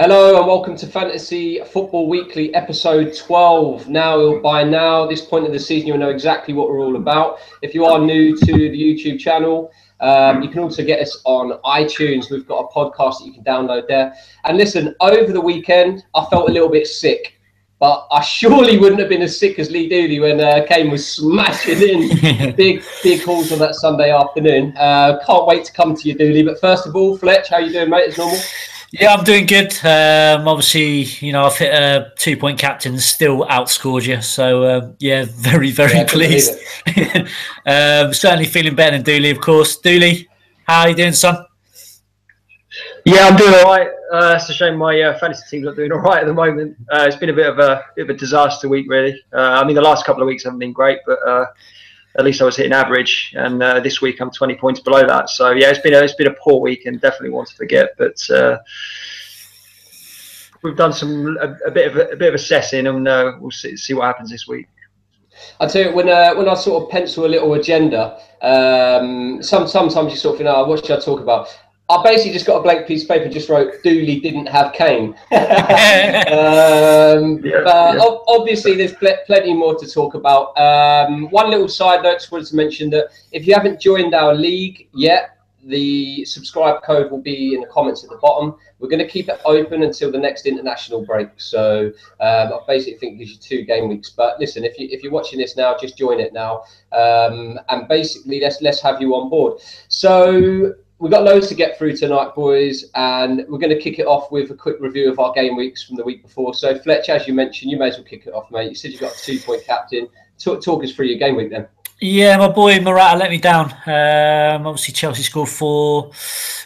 Hello and welcome to Fantasy Football Weekly episode 12. By now, this point of the season, you'll know exactly what we're all about. If you are new to the YouTube channel, you can also get us on iTunes. We've got a podcast that you can download there. And listen, over the weekend, I felt a little bit sick, but I surely wouldn't have been as sick as Lee Dooley when Kane was smashing in big hauls on that Sunday afternoon. Can't wait to come to you, Dooley. But first of all, Fletch, how you doing, mate? As normal? Yeah, I'm doing good. Obviously, I've hit a 2-point captain, still outscored you. So, very pleased. Certainly feeling better than Dooley, of course. Dooley, how are you doing, son? Yeah, I'm doing all right. It's a shame my fantasy team's not doing all right at the moment. It's been a bit of a disaster week, really. The last couple of weeks haven't been great, but at least I was hitting average, and this week I'm 20 points below that. So yeah, it's been a poor week, and definitely one to forget. But we've done a bit of assessing, and we'll see what happens this week. I tell you, when I sort of pencil a little agenda, sometimes you sort of think, oh, what should I talk about? I basically just got a blank piece of paper, just wrote Dooley didn't have Kane. Obviously, there's plenty more to talk about. One little side note, just wanted to mention that if you haven't joined our league yet, the subscribe code will be in the comments at the bottom. We're going to keep it open until the next international break. So I basically think it gives you 2 game weeks. But listen, if you're watching this now, just join it now. And basically, let's have you on board. So we've got loads to get through tonight, boys, and we're going to kick it off with a quick review of our game weeks from the week before. So, Fletch, as you mentioned, you may as well kick it off, mate. You said you got a 2-point captain. Talk us through your game week then. Yeah, my boy Morata let me down. Obviously, Chelsea scored 4.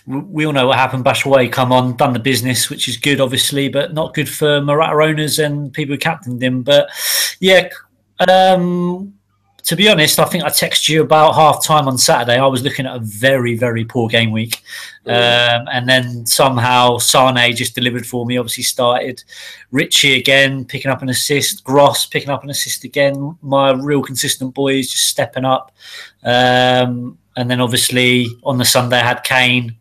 We all know what happened. Bashaway come on, done the business, which is good, obviously, but not good for Morata owners and people who captained him. But, yeah, to be honest, I think I texted you about half-time on Saturday. I was looking at a very poor game week. And then somehow Sane just delivered for me, obviously started. Richie again, picking up an assist. Gross picking up an assist again. My real consistent boys just stepping up. And then obviously on the Sunday I had Kane,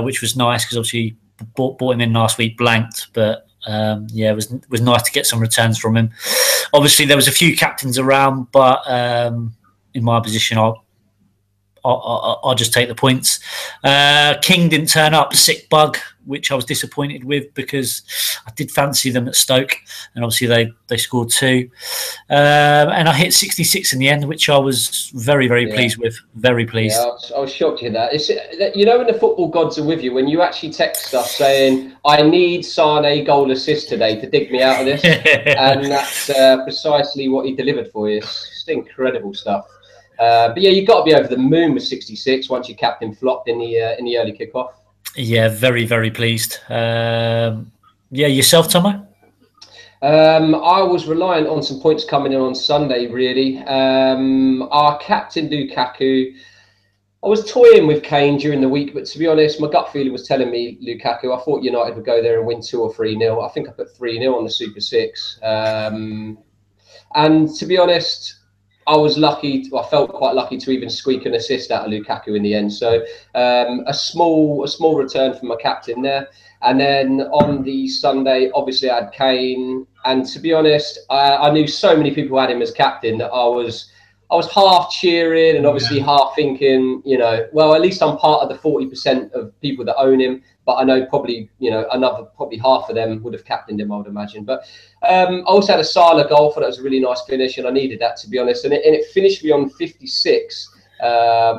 which was nice because obviously bought him in last week blanked. But it was nice to get some returns from him. Obviously, there was a few captains around, but in my position, I'll just take the points. King didn't turn up, sick bug, which I was disappointed with because I did fancy them at Stoke, and obviously they scored 2. And I hit 66 in the end, which I was very pleased with. Very pleased. Yeah, I was shocked to hear that. It's, when the football gods are with you, when you actually text us saying, I need Sane goal assist today to dig me out of this. And that's precisely what he delivered for you. It's just incredible stuff. But yeah, you've got to be over the moon with 66 once your captain flopped in the early kickoff. Yeah, very pleased. Yourself, Tomo? I was reliant on some points coming in on Sunday, really. Our captain, Lukaku, I was toying with Kane during the week, but to be honest, my gut feeling was telling me Lukaku. I thought United would go there and win 2 or 3-0. I think I put 3-0 on the Super 6. And to be honest, I was lucky. I felt quite lucky to even squeak an assist out of Lukaku in the end. So a small return from my captain there. And then on the Sunday, obviously I had Kane. And to be honest, I knew so many people had him as captain that I was half cheering and obviously half thinking, well, at least I'm part of the 40% of people that own him. But I know probably, another half of them would have captained him, I would imagine. But I also had a Salah goal. Thought that was a really nice finish, and I needed that, to be honest. And it finished me on 56,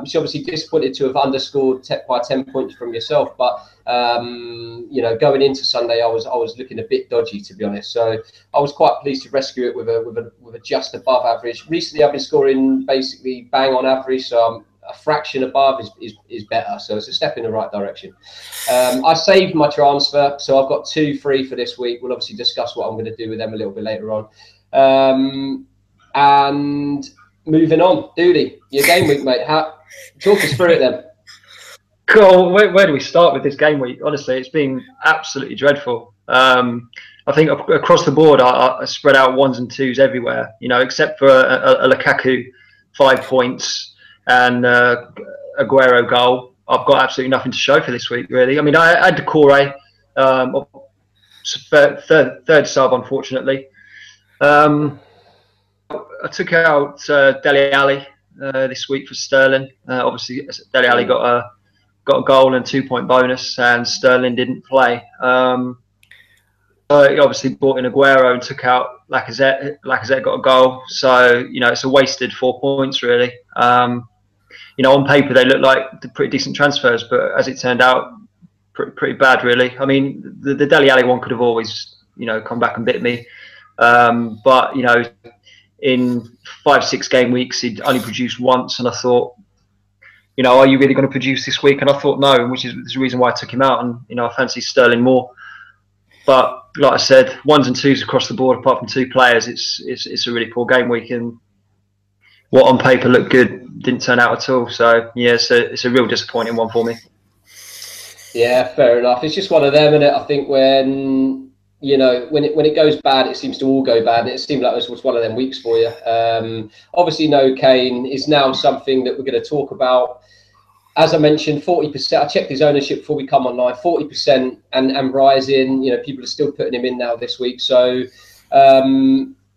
which obviously disappointed to have underscored by 10 points from yourself. But going into Sunday, I was looking a bit dodgy, to be honest. So I was quite pleased to rescue it with a just above average. Recently, I've been scoring basically bang on average, so a fraction above is better, so it's a step in the right direction. I saved my transfer, so I've got 2 free for this week. We'll obviously discuss what I'm going to do with them a little bit later on. And moving on, Dooley, your game week, mate. Talk us through it then. Cool. Where do we start with this game week? Honestly, it's been absolutely dreadful. I think across the board, I spread out 1s and 2s everywhere. Except for a Lukaku 5 points. And Aguero goal. I've got absolutely nothing to show for this week, really. I had Decore. third sub, unfortunately. I took out Dele Alli this week for Sterling. Obviously, Dele Alli got a goal and 2-point bonus, and Sterling didn't play. He obviously brought in Aguero and took out Lacazette. Lacazette got a goal, so it's a wasted 4 points really. On paper they look like pretty decent transfers, but as it turned out, pretty bad really. I mean, the Dele Alli one could have always come back and bit me, but in 5-6 game weeks he'd only produced once, and I thought, are you really going to produce this week? And I thought no, which is the reason why I took him out. And I fancy Sterling more. But like I said, 1s and 2s across the board, apart from 2 players, it's a really poor game week, and what on paper looked good didn't turn out at all. So yeah, it's a real disappointing one for me. Yeah, fair enough. It's just one of them, isn't it? I think when it goes bad, it seems to all go bad. It seemed like this was one of them weeks for you. Obviously, no Kane is now something that we're going to talk about. As I mentioned, 40%. I checked his ownership before we come online. 40% and rising. People are still putting him in now this week. So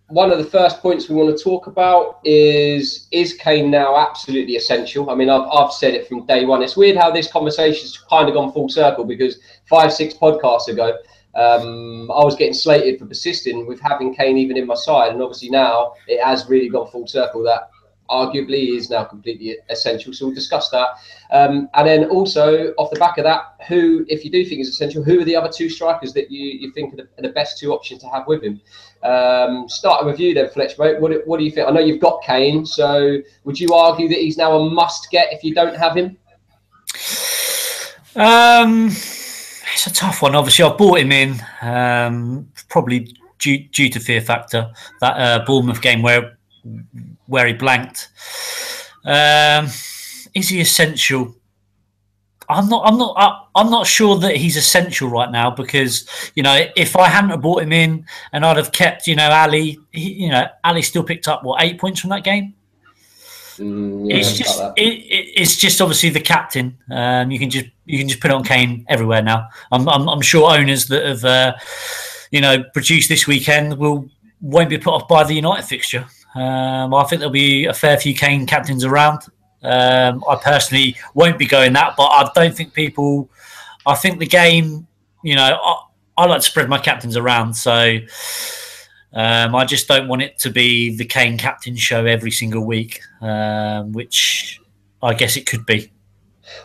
one of the first points we want to talk about is Kane now absolutely essential? I mean, I've said it from day one. It's weird how this conversation's kind of gone full circle, because 5-6 podcasts ago, I was getting slated for persisting with having Kane even in my side, and obviously now it has really gone full circle that arguably is now completely essential. So we'll discuss that, and then also off the back of that, who, if you do think is essential, who are the other 2 strikers that you think are the best 2 options to have with him? Starting with you then, Fletch, mate. What do you think? I know you've got Kane, so would you argue that he's now a must get if you don't have him? It's a tough one. Obviously, I bought him in probably due to fear factor, that Bournemouth game where he blanked. Is he essential? I'm not sure that he's essential right now, because if I hadn't have bought him in and I'd have kept Ali, Ali still picked up 8 points from that game. Yeah, it's just obviously the captain. You can just put it on Kane everywhere now. I'm sure owners that have produced this weekend won't be put off by the United fixture. I think there'll be a fair few Kane captains around. I personally won't be going that, but I don't think people. I think the game. I like to spread my captains around, so. I just don't want it to be the Kane captain show every single week, which I guess it could be.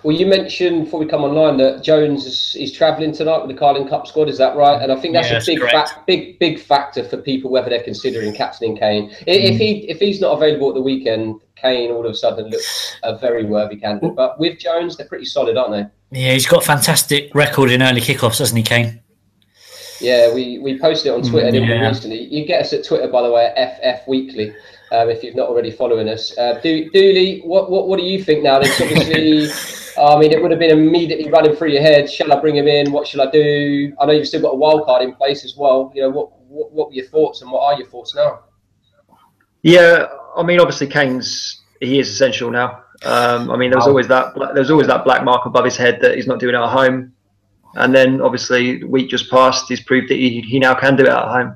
Well, you mentioned before we come online that Jones is travelling tonight with the Carling Cup squad. Is that right? And I think that's a big factor for people whether they're considering captaining Kane. If he's not available at the weekend, Kane all of a sudden looks a very worthy candidate. But with Jones, they're pretty solid, aren't they? Yeah, he's got a fantastic record in early kickoffs, hasn't he, Kane? Yeah, we posted it on Twitter recently. You get us at Twitter, by the way, at FF Weekly, if you've not already following us. Dooley, what do you think now? It's obviously, it would have been immediately running through your head. Shall I bring him in? What shall I do? I know you've still got a wild card in place as well. What were your thoughts, and what are your thoughts now? Yeah, obviously he is essential now. There's always that black mark above his head that he's not doing it at home. And then, obviously, the week just passed, he's proved that he now can do it at home.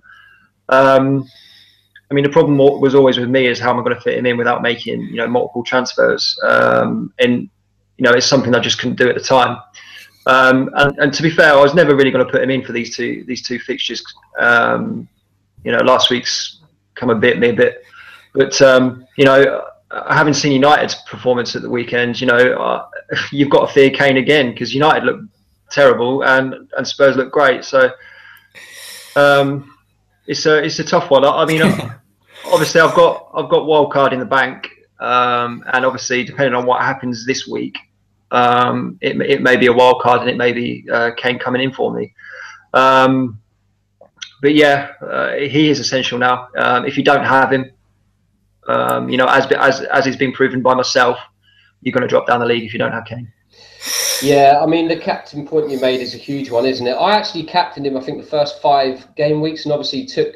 The problem was always with me is how am I going to fit him in without making, multiple transfers? It's something I just couldn't do at the time. And to be fair, I was never really going to put him in for these two fixtures. Last week's come and bit me a bit. But, having seen United's performance at the weekend, you've got to fear Kane again, because United look terrible and Spurs look great, so it's a tough one. Obviously I've got wildcard in the bank, and obviously depending on what happens this week, it may be a wildcard and it may be Kane coming in for me, but yeah, he is essential now. If you don't have him, as he's been proven by myself, you're going to drop down the league if you don't have Kane. Yeah, the captain point you made is a huge one, isn't it? I actually captained him, I think, the first 5 game weeks, and obviously took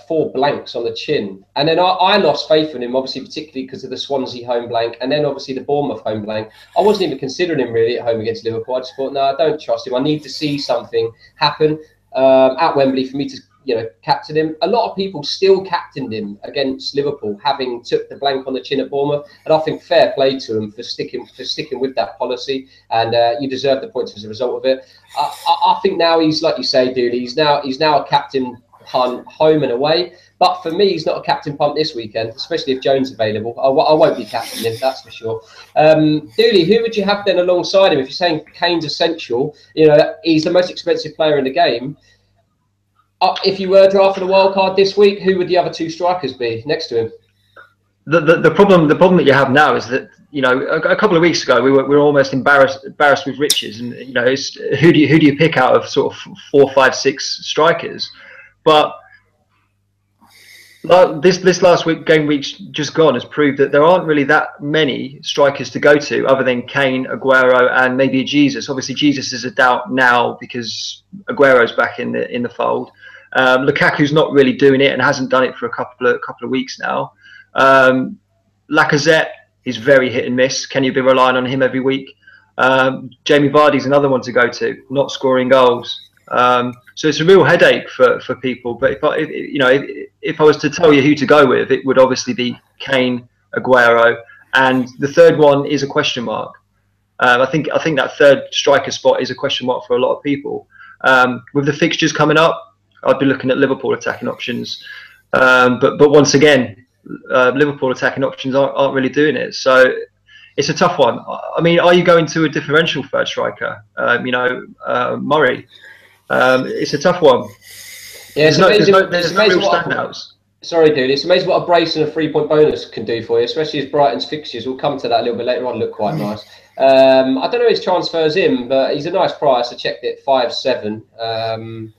4 blanks on the chin. And then I lost faith in him, obviously, particularly because of the Swansea home blank, and then obviously the Bournemouth home blank. I wasn't even considering him really at home against Liverpool. I just thought, no, I don't trust him. I need to see something happen. at Wembley for me to, captain him. A lot of people still captained him against Liverpool, having took the blank on the chin at Bournemouth, and I think fair play to him for sticking with that policy, and you deserve the points as a result of it. I think now he's, like you say, Dooley, he's now a captain punt home and away. But for me, he's not a captain punt this weekend, especially if Jones is available. I won't be captaining him, that's for sure. Dooley, who would you have then alongside him? If you're saying Kane's essential, he's the most expensive player in the game. If you were drafting a wild card this week, who would the other two strikers be next to him? The problem that you have now is that a couple of weeks ago we were almost embarrassed with Richards, and it's, who do you pick out of sort of 4, 5, 6 strikers? But this last week, game week just gone, has proved that there aren't really that many strikers to go to other than Kane, Aguero, and maybe Jesus. Obviously, Jesus is a doubt now because Aguero's back in the fold. Lukaku's not really doing it and hasn't done it for a couple of weeks now. Lacazette is very hit and miss. Can you be relying on him every week? Jamie Vardy's another one to go to, not scoring goals. So it's a real headache for people. But if I was to tell you who to go with, it would obviously be Kane, Aguero, and the third one is a question mark. I think that third striker spot is a question mark for a lot of people. With the fixtures coming up, I'd be looking at Liverpool attacking options. But once again, Liverpool attacking options aren't really doing it. So it's a tough one. I mean, are you going to a differential third striker? Murray. It's a tough one. Yeah, it's amazing. There's no real standouts. Sorry, dude. It's amazing what a brace and a 3-point bonus can do for you, especially as Brighton's fixtures. We'll come to that a little bit later on. Look quite nice. I don't know his transfers in, but he's a nice price. I checked it 5-7.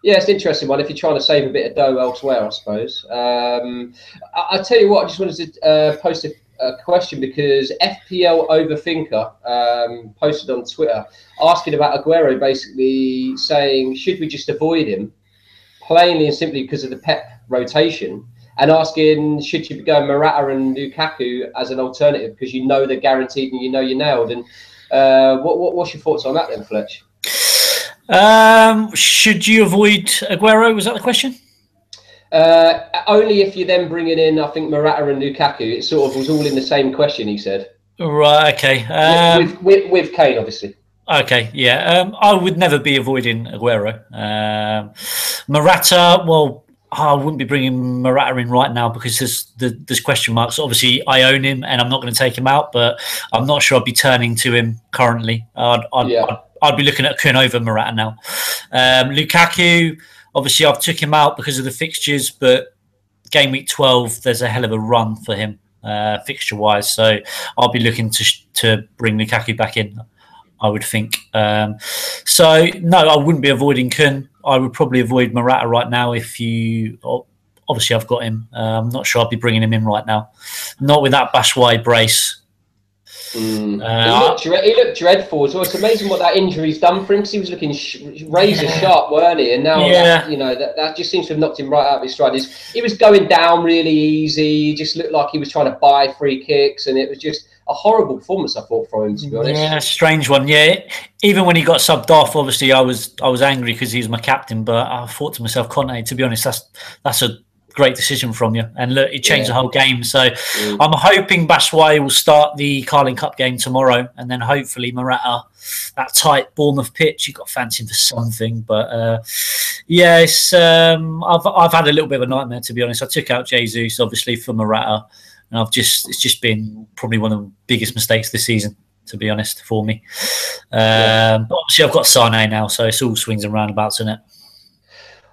Yeah, it's an interesting one if you're trying to save a bit of dough elsewhere, I suppose. I tell you what, I just wanted to post a question because FPL Overthinker posted on Twitter asking about Aguero, basically saying, should we just avoid him plainly and simply because of the Pep rotation, and asking, should you be going Morata and Lukaku as an alternative because they're guaranteed and you're nailed? And what's your thoughts on that then, Fletch? Should you avoid Aguero? Was that the question? Only if you're then bringing in, I think, Morata and Lukaku. It sort of was all in the same question, he said. Right, okay. With Kane, obviously. Okay, yeah. I would never be avoiding Aguero. Morata, well, I wouldn't be bringing Morata in right now because there's question marks. Obviously, I own him and I'm not going to take him out, but I'm not sure I'd be turning to him currently. I'd be looking at Kane over Morata now. Lukaku, obviously, I've took him out because of the fixtures, but game week 12, there's a hell of a run for him fixture-wise. So I'll be looking to bring Lukaku back in, I would think. So, no, I wouldn't be avoiding Kane. I would probably avoid Morata right now if you... Obviously, I've got him. I'm not sure I'd be bringing him in right now. Not with that Batshuayi brace. He looked dreadful as well. It's amazing what that injury's done for him because he was looking razor sharp, weren't he? And now that just seems to have knocked him right out of his stride. He was going down really easy. He just looked like he was trying to buy free kicks, and it was just a horrible performance, I thought, from him, to be honest. Yeah, strange one. Yeah, even when he got subbed off, obviously I was angry because he was my captain. But I thought to myself, Conte, to be honest, that's a great decision from you, and look, it changed the whole game. So I'm hoping Batshuayi will start the Carling Cup game tomorrow, and then hopefully Morata, that tight Bournemouth pitch, you've got to fancy him for something. But it's I've had a little bit of a nightmare, to be honest. I took out Jesus obviously for Morata, and it's just been probably one of the biggest mistakes this season, to be honest, for me. But obviously I've got Sane now, so it's all swings and roundabouts, isn't it?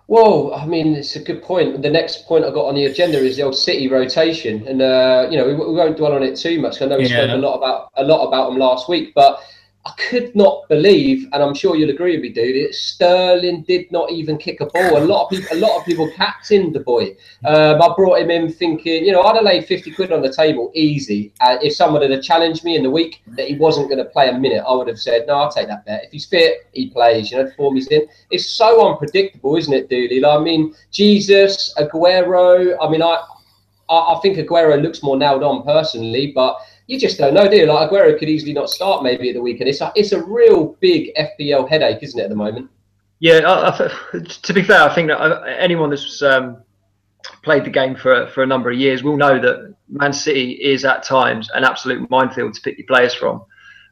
Well, I mean, it's a good point. The next point I got on the agenda is the old City rotation, and we won't dwell on it too much. I know we spoke a lot about them last week, but I could not believe, and I'm sure you'll agree with me, dude, Sterling did not even kick a ball. A lot of people captained the boy. I brought him in thinking, I'd have laid 50 quid on the table easy. If someone had challenged me in the week that he wasn't going to play a minute, I would have said, no, I'll take that bet. If he's fit, he plays. The form he's in. It's so unpredictable, isn't it, Dooley? I mean, Jesus, Aguero. I mean, I think Aguero looks more nailed on personally, but you just don't know, do you? Aguero could easily not start maybe at the weekend. It's a real big FPL headache, isn't it, at the moment? Yeah, to be fair, I think that anyone that's played the game for a number of years will know that Man City is at times an absolute minefield to pick your players from.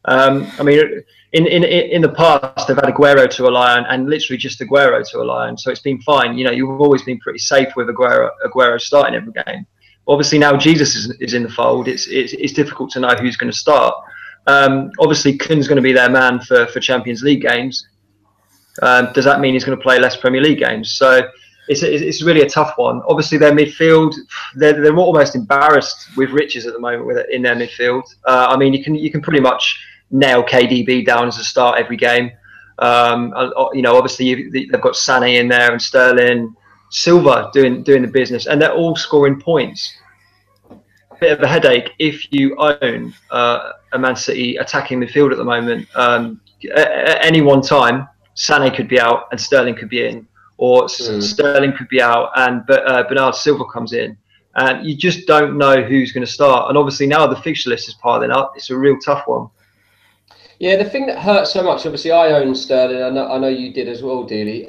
I mean, in the past, they've had Aguero to rely on, and literally just Aguero to rely on. So it's been fine. You know, you've always been pretty safe with Aguero starting every game. Obviously, now Jesus is in the fold. It's difficult to know who's going to start. Obviously, Kane's going to be their man for Champions League games. Does that mean he's going to play less Premier League games? So it's really a tough one. Obviously, their midfield, they're almost embarrassed with riches at the moment in their midfield. I mean, you can pretty much nail KDB down as a start every game. You know, obviously they've got Sané in there and Sterling, Silva doing the business, and they're all scoring points. Bit of a headache if you own a Man City attacking midfield at the moment. At any one time, Sané could be out and Sterling could be in, or Sterling could be out and Bernardo Silva comes in, and you just don't know who's going to start. And obviously now the fixture list is piling up. It's a real tough one. Yeah, the thing that hurts so much, obviously I own Sterling, I know you did as well, Dooley,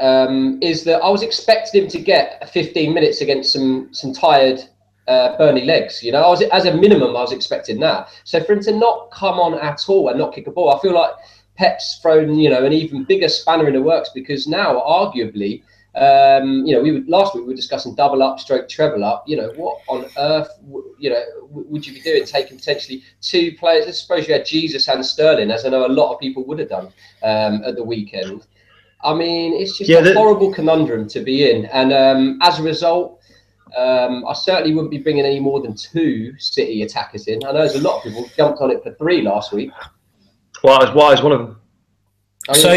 is that I was expecting him to get 15 minutes against some tired Burnley legs. You know, as a minimum, I was expecting that. So for him to not come on at all and not kick a ball, I feel like Pep's thrown, you know, an even bigger spanner in the works, because now, arguably, you know, last week we were discussing double up, stroke treble up. You know, what on earth, you know, would you be doing, taking potentially two players? I suppose you had Jesus and Sterling, as I know a lot of people would have done at the weekend. I mean, it's just a horrible conundrum to be in, and as a result, I certainly wouldn't be bringing any more than 2 City attackers in. I know there's a lot of people jumped on it for 3 last week. Well, I was one of them. So,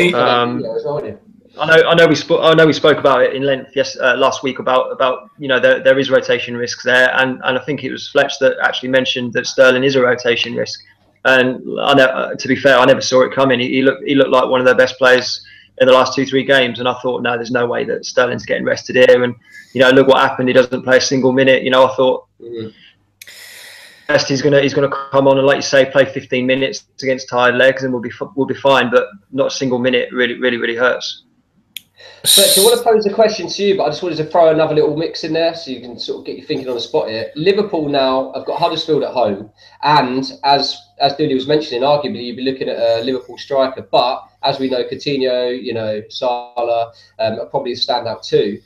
I know we spoke about it in length last week about you know there is rotation risks there, and I think it was Fletch that actually mentioned that Sterling is a rotation risk. And to be fair, I never saw it coming. He looked like one of their best players in the last 2-3 games, and I thought, no, there's no way that Sterling's getting rested here. And you know, look what happened. He doesn't play a single minute. You know, I thought. He's gonna come on and, like you say, play 15 minutes against tired legs, and we'll be fine. But not a single minute really hurts. So I want to pose a question to you, but I just wanted to throw another little mix in there so you can sort of get you thinking on the spot here. Liverpool now have got Huddersfield at home, and as Dooley was mentioning, arguably you'd be looking at a Liverpool striker. But as we know, Coutinho, you know, Salah are probably a standout too.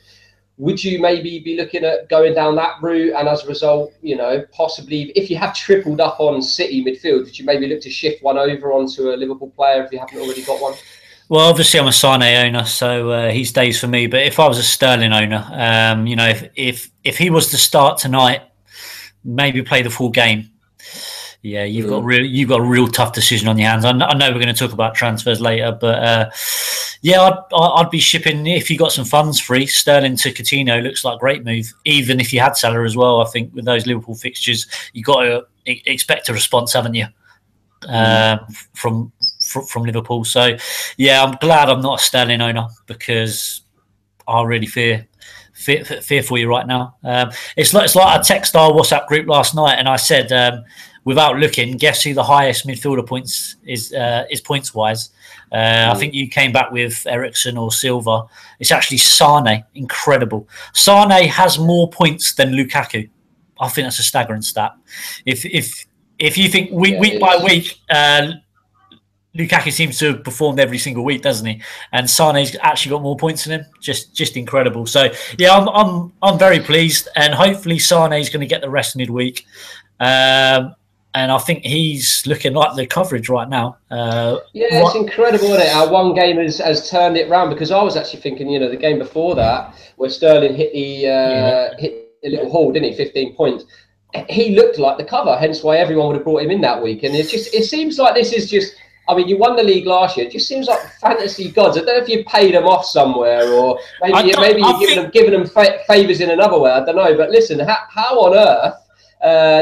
Would you maybe be looking at going down that route, and as a result, you know, possibly if you have tripled up on City midfield, would you maybe look to shift one over onto a Liverpool player if you haven't already got one? Well, obviously I'm a Sané owner, so he stays for me. But if I was a Sterling owner, you know, if he was to start tonight, maybe play the full game. Yeah, you've got a real tough decision on your hands. I know we're going to talk about transfers later, but yeah, I'd be shipping, if you got some funds free, Sterling to Coutinho looks like a great move. Even if you had Salah as well, I think with those Liverpool fixtures, you got to expect a response, haven't you? From Liverpool. So yeah, I'm glad I'm not a Sterling owner, because I really fear for you right now. It's like I text our WhatsApp group last night, and I said, without looking, guess who the highest midfielder points is points wise. I think you came back with Eriksen or Silva. It's actually Sané. Incredible. Sané has more points than Lukaku. I think that's a staggering stat. If you think week by week, Lukaku seems to have performed every single week, doesn't he? And Sané's actually got more points than him. Just incredible. So yeah, I'm very pleased, and hopefully Sané's going to get the rest midweek. And I think he's looking like the coverage right now. It's incredible, isn't it? Our one game has turned it round, because I was actually thinking, you know, the game before that, where Sterling hit the little haul, didn't he? 15 points. He looked like the cover, hence why everyone would have brought him in that week. And it seems like this is just, I mean, you won the league last year. It just seems like fantasy gods. I don't know if you paid them off somewhere, or maybe you're giving them favours in another way. I don't know. But listen, how on earth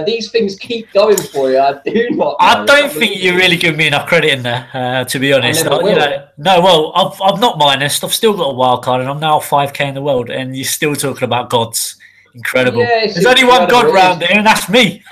these things keep going for you? I do not know. I don't think you really give me enough credit in there, to be honest. I'm not minus. I've still got a wild card, and I'm now 5k in the world, and you're still talking about gods. Incredible. Yeah, there's only one God round here, and that's me.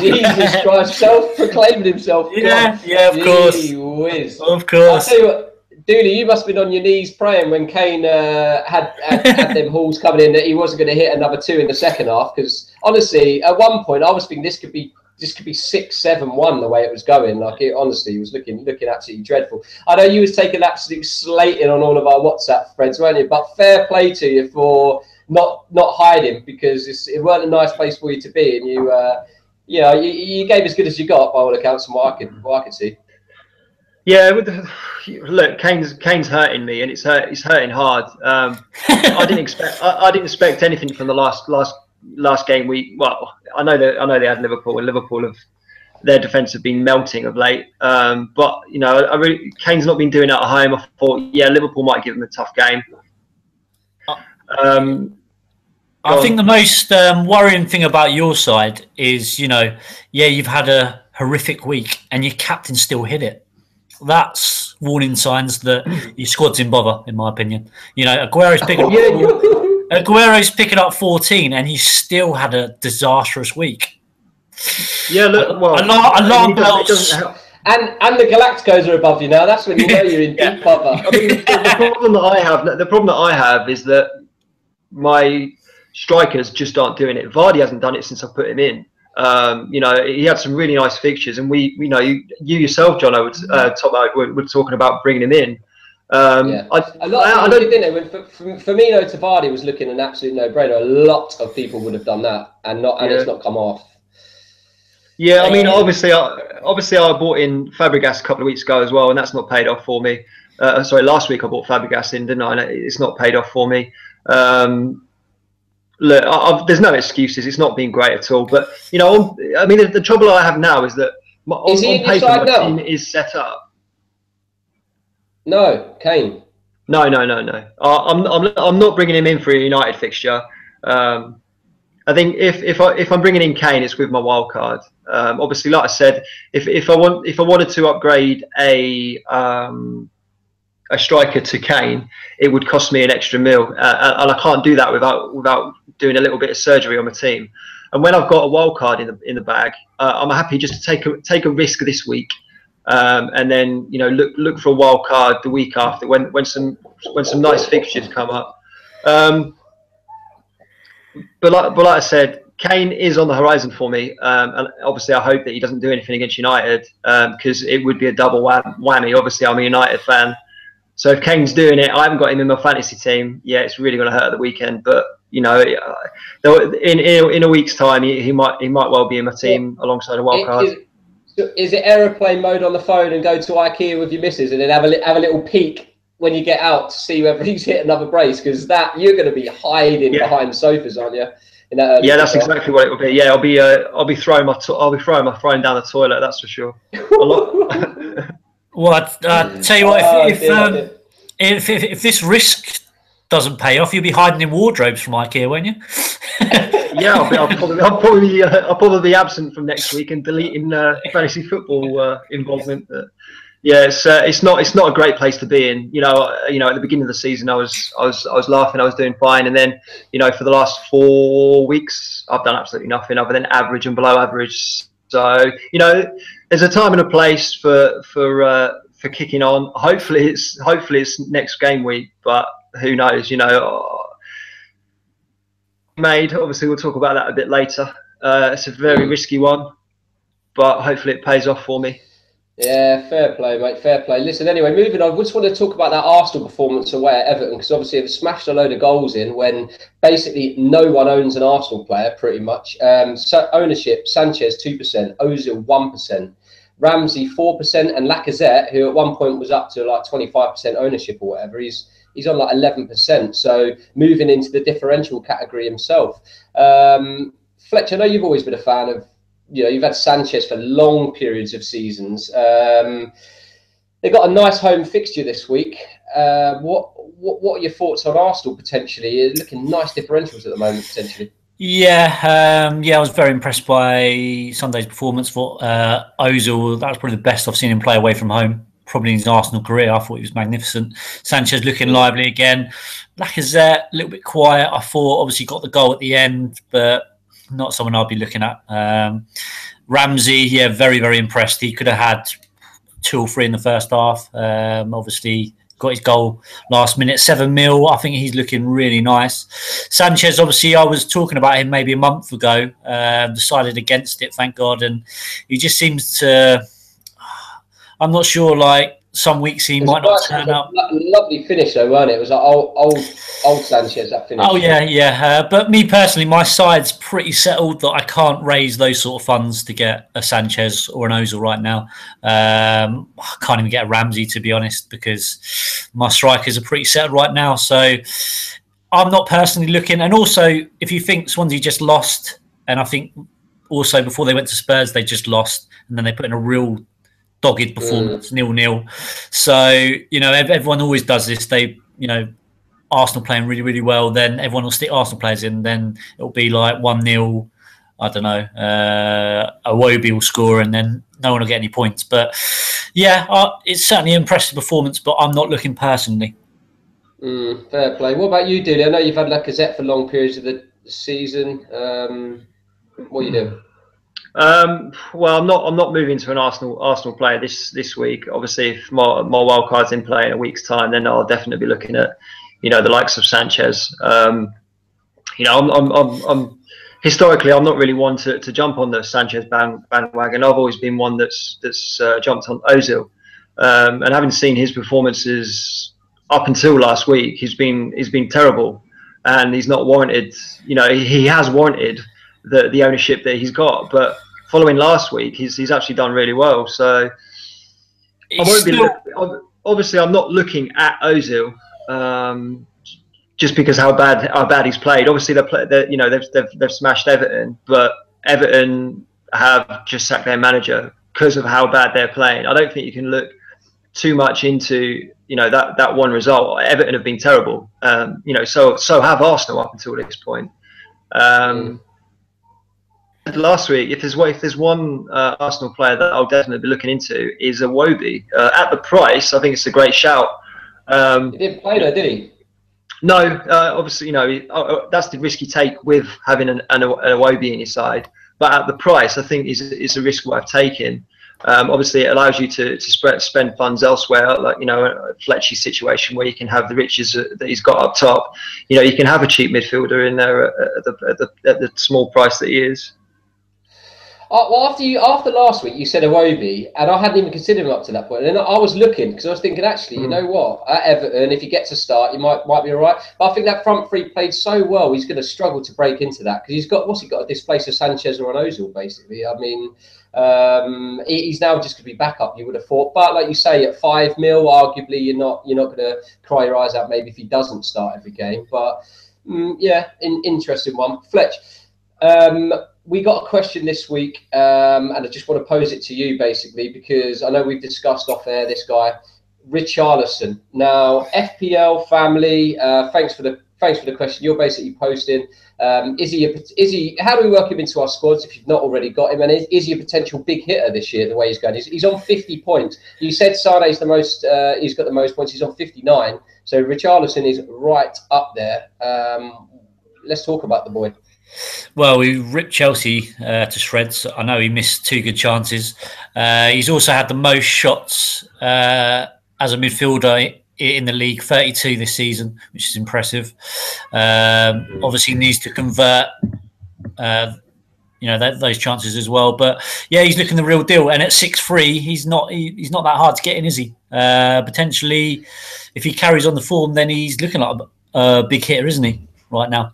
Jesus Christ, self-proclaimed himself. Yeah, of course. Whiz. Of course. I'll tell you what, Dooley, you must have been on your knees praying when Kane had them hauls coming in that he wasn't going to hit another 2 in the second half. Because honestly, at one point I was thinking this could be 6-7-1 the way it was going. Like it honestly was looking absolutely dreadful. I know you was taking absolute slating on all of our WhatsApp threads, weren't you? But fair play to you for not hiding, because it weren't a nice place for you to be, and you gave as good as you got by all accounts from what I could see. Yeah, look, Kane's hurting me, and it's hurting hard. I didn't expect anything from the last game week. Well, I know they had Liverpool, and Liverpool their defence have been melting of late. But Kane's not been doing it at home. I thought, Liverpool might give them a tough game. I think the most worrying thing about your side is, you've had a horrific week and your captain still hit it. That's warning signs that your squad's in bother, in my opinion. Aguero's picking up 14 and you still had a disastrous week. Yeah, look, alarm bells. And the Galacticos are above you now. That's when you know you're in deep bother. I mean, the problem that I have is that my strikers just aren't doing it. Vardy hasn't done it since I put him in. He had some really nice fixtures, and you yourself, John, were talking about bringing him in. A lot of people didn't they? Firmino to Vardy was looking an absolute no-brainer. A lot of people would have done that, and it's not come off. Yeah, I mean, obviously, I bought in Fabregas a couple of weeks ago as well, and that's not paid off for me. Last week I bought Fabregas in, didn't I? And it's not paid off for me. Look, there's no excuses. It's not been great at all. But the trouble I have now is that on paper my team is set up. No, Kane. No. I'm not bringing him in for a United fixture. I think if I'm bringing in Kane, it's with my wild card. Obviously, like I said, if I wanted to upgrade a striker to Kane, it would cost me an extra mil, and I can't do that without doing a little bit of surgery on my team. And when I've got a wild card in the bag, I'm happy just to take a risk this week, and then look for a wild card the week after when some nice fixtures come up. But like I said, Kane is on the horizon for me, and obviously I hope that he doesn't do anything against United, because it would be a double whammy. Obviously, I'm a United fan. So if Kane's doing it, I haven't got him in my fantasy team. Yeah, it's really going to hurt at the weekend. But in a week's time, he might well be in my team alongside a wild card. Is it aeroplane mode on the phone and go to IKEA with your missus and then have a little peek when you get out to see whether he's hit another brace? Because you're going to be hiding behind the sofas, aren't you? That's exactly what it will be. Yeah, I'll be throwing my phone down the toilet. That's for sure. Well, I tell you what, if this risk doesn't pay off, you'll be hiding in wardrobes from IKEA, won't you? Yeah, I'll probably be absent from next week and deleting fantasy football involvement. It's not a great place to be in. At the beginning of the season, I was laughing, I was doing fine, and then for the last 4 weeks, I've done absolutely nothing other than average and below average. So there's a time and a place for kicking on. Hopefully it's next game week, but who knows? Obviously we'll talk about that a bit later. It's a very risky one, but hopefully it pays off for me. Yeah, fair play, mate. Fair play. Listen, anyway, moving on. We just want to talk about that Arsenal performance away at Everton, because obviously they've smashed a load of goals in when basically no one owns an Arsenal player, pretty much. So ownership: Sanchez 2%, Ozil 1%, Ramsey 4%, and Lacazette, who at one point was up to like 25% ownership or whatever, he's on like 11%. So moving into the differential category himself. Fletcher, I know you've always been a fan of. You've had Sanchez for long periods of seasons. They've got a nice home fixture this week. What are your thoughts on Arsenal potentially? You're looking nice differentials at the moment potentially. Yeah, I was very impressed by Sunday's performance for Ozil. That was probably the best I've seen him play away from home, probably in his Arsenal career. I thought he was magnificent. Sanchez looking lively again. Lacazette, a little bit quiet. I thought obviously got the goal at the end, but not someone I'll be looking at. Ramsey, very, very impressed. He could have had 2 or 3 in the first half. Obviously, got his goal last minute, 7 mil. I think he's looking really nice. Sanchez, obviously, I was talking about him maybe a month ago. Decided against it, thank God, and he just seems to. I'm not sure. Like some weeks he might not turn up. Lovely finish though, weren't it? It was like old Sanchez, that finish. Oh yeah. But me personally, my side's pretty settled that I can't raise those sort of funds to get a Sanchez or an Ozil right now. I can't even get a Ramsey, to be honest, because my strikers are pretty settled right now. So I'm not personally looking. And also, if you think Swansea just lost, and I think also before they went to Spurs, they just lost, and then they put in a real dogged performance, 0-0. So, you know, everyone always does this. They, you know, Arsenal playing really, really well, then everyone will stick Arsenal players in, then it'll be like 1-0, I don't know, Iwobi will score and then no one will get any points. But yeah, it's certainly an impressive performance, but I'm not looking personally. Fair play. What about you, Dooley? I know you've had Lacazette for long periods of the season. What are you doing? Well, I'm not moving to an Arsenal player this week. Obviously, if my wild card's in play in a week's time, then I'll definitely be looking at, you know, the likes of Sanchez. You know, I'm historically I'm not really one to jump on the Sanchez bandwagon. I've always been one that's jumped on Ozil, and having seen his performances up until last week, he's been terrible, and he's not warranted. You know, he has warranted the ownership that he's got, but following last week, he's actually done really well. So I won't be. Obviously, I'm not looking at Ozil just because how bad he's played. Obviously, they've smashed Everton, but Everton have just sacked their manager because of how bad they're playing. I don't think you can look too much into, you know, that one result. Everton have been terrible. You know, so have Arsenal up until this point. Last week, if there's one Arsenal player that I'll definitely be looking into is Iwobi. At the price, I think it's a great shout. He didn't play though, did he? No, obviously, you know, that's the risk you take with having an Iwobi in your side. But at the price, I think is a risk worth taking. Obviously, it allows you to spend funds elsewhere, like, you know, a Fletchy situation where you can have the riches that he's got up top. You know, you can have a cheap midfielder in there at the small price that he is. Well, after last week, you said Iwobi, and I hadn't even considered him up to that point. And then I was looking because I was thinking, actually, you know what? At Everton, if he gets a start, he might be all right. But I think that front three played so well, he's going to struggle to break into that because what's he got to displace a Sanchez or an Ozil, basically. I mean, he's now just going to be backup, you would have thought. But like you say, at 5 mil, arguably, you're not going to cry your eyes out maybe if he doesn't start every game. But yeah, interesting one. Fletch. We got a question this week, and I just want to pose it to you, basically, because I know we've discussed off air this guy, Richarlison. Now, FPL family, thanks for the question. You're basically posting, is he? How do we work him into our squads if you've not already got him? And is he a potential big hitter this year? The way he's going, he's on 50 points. You said Sane's the most. He's got the most points. He's on 59. So Richarlison is right up there. Let's talk about the boy. Well, we ripped Chelsea to shreds. I know he missed 2 good chances. He's also had the most shots as a midfielder in the league, 32 this season, which is impressive. Obviously, needs to convert, those chances as well. But yeah, he's looking the real deal. And at 6'3", he's not that hard to get in, is he? Potentially, if he carries on the form, then he's looking like a big hitter, isn't he? Right now,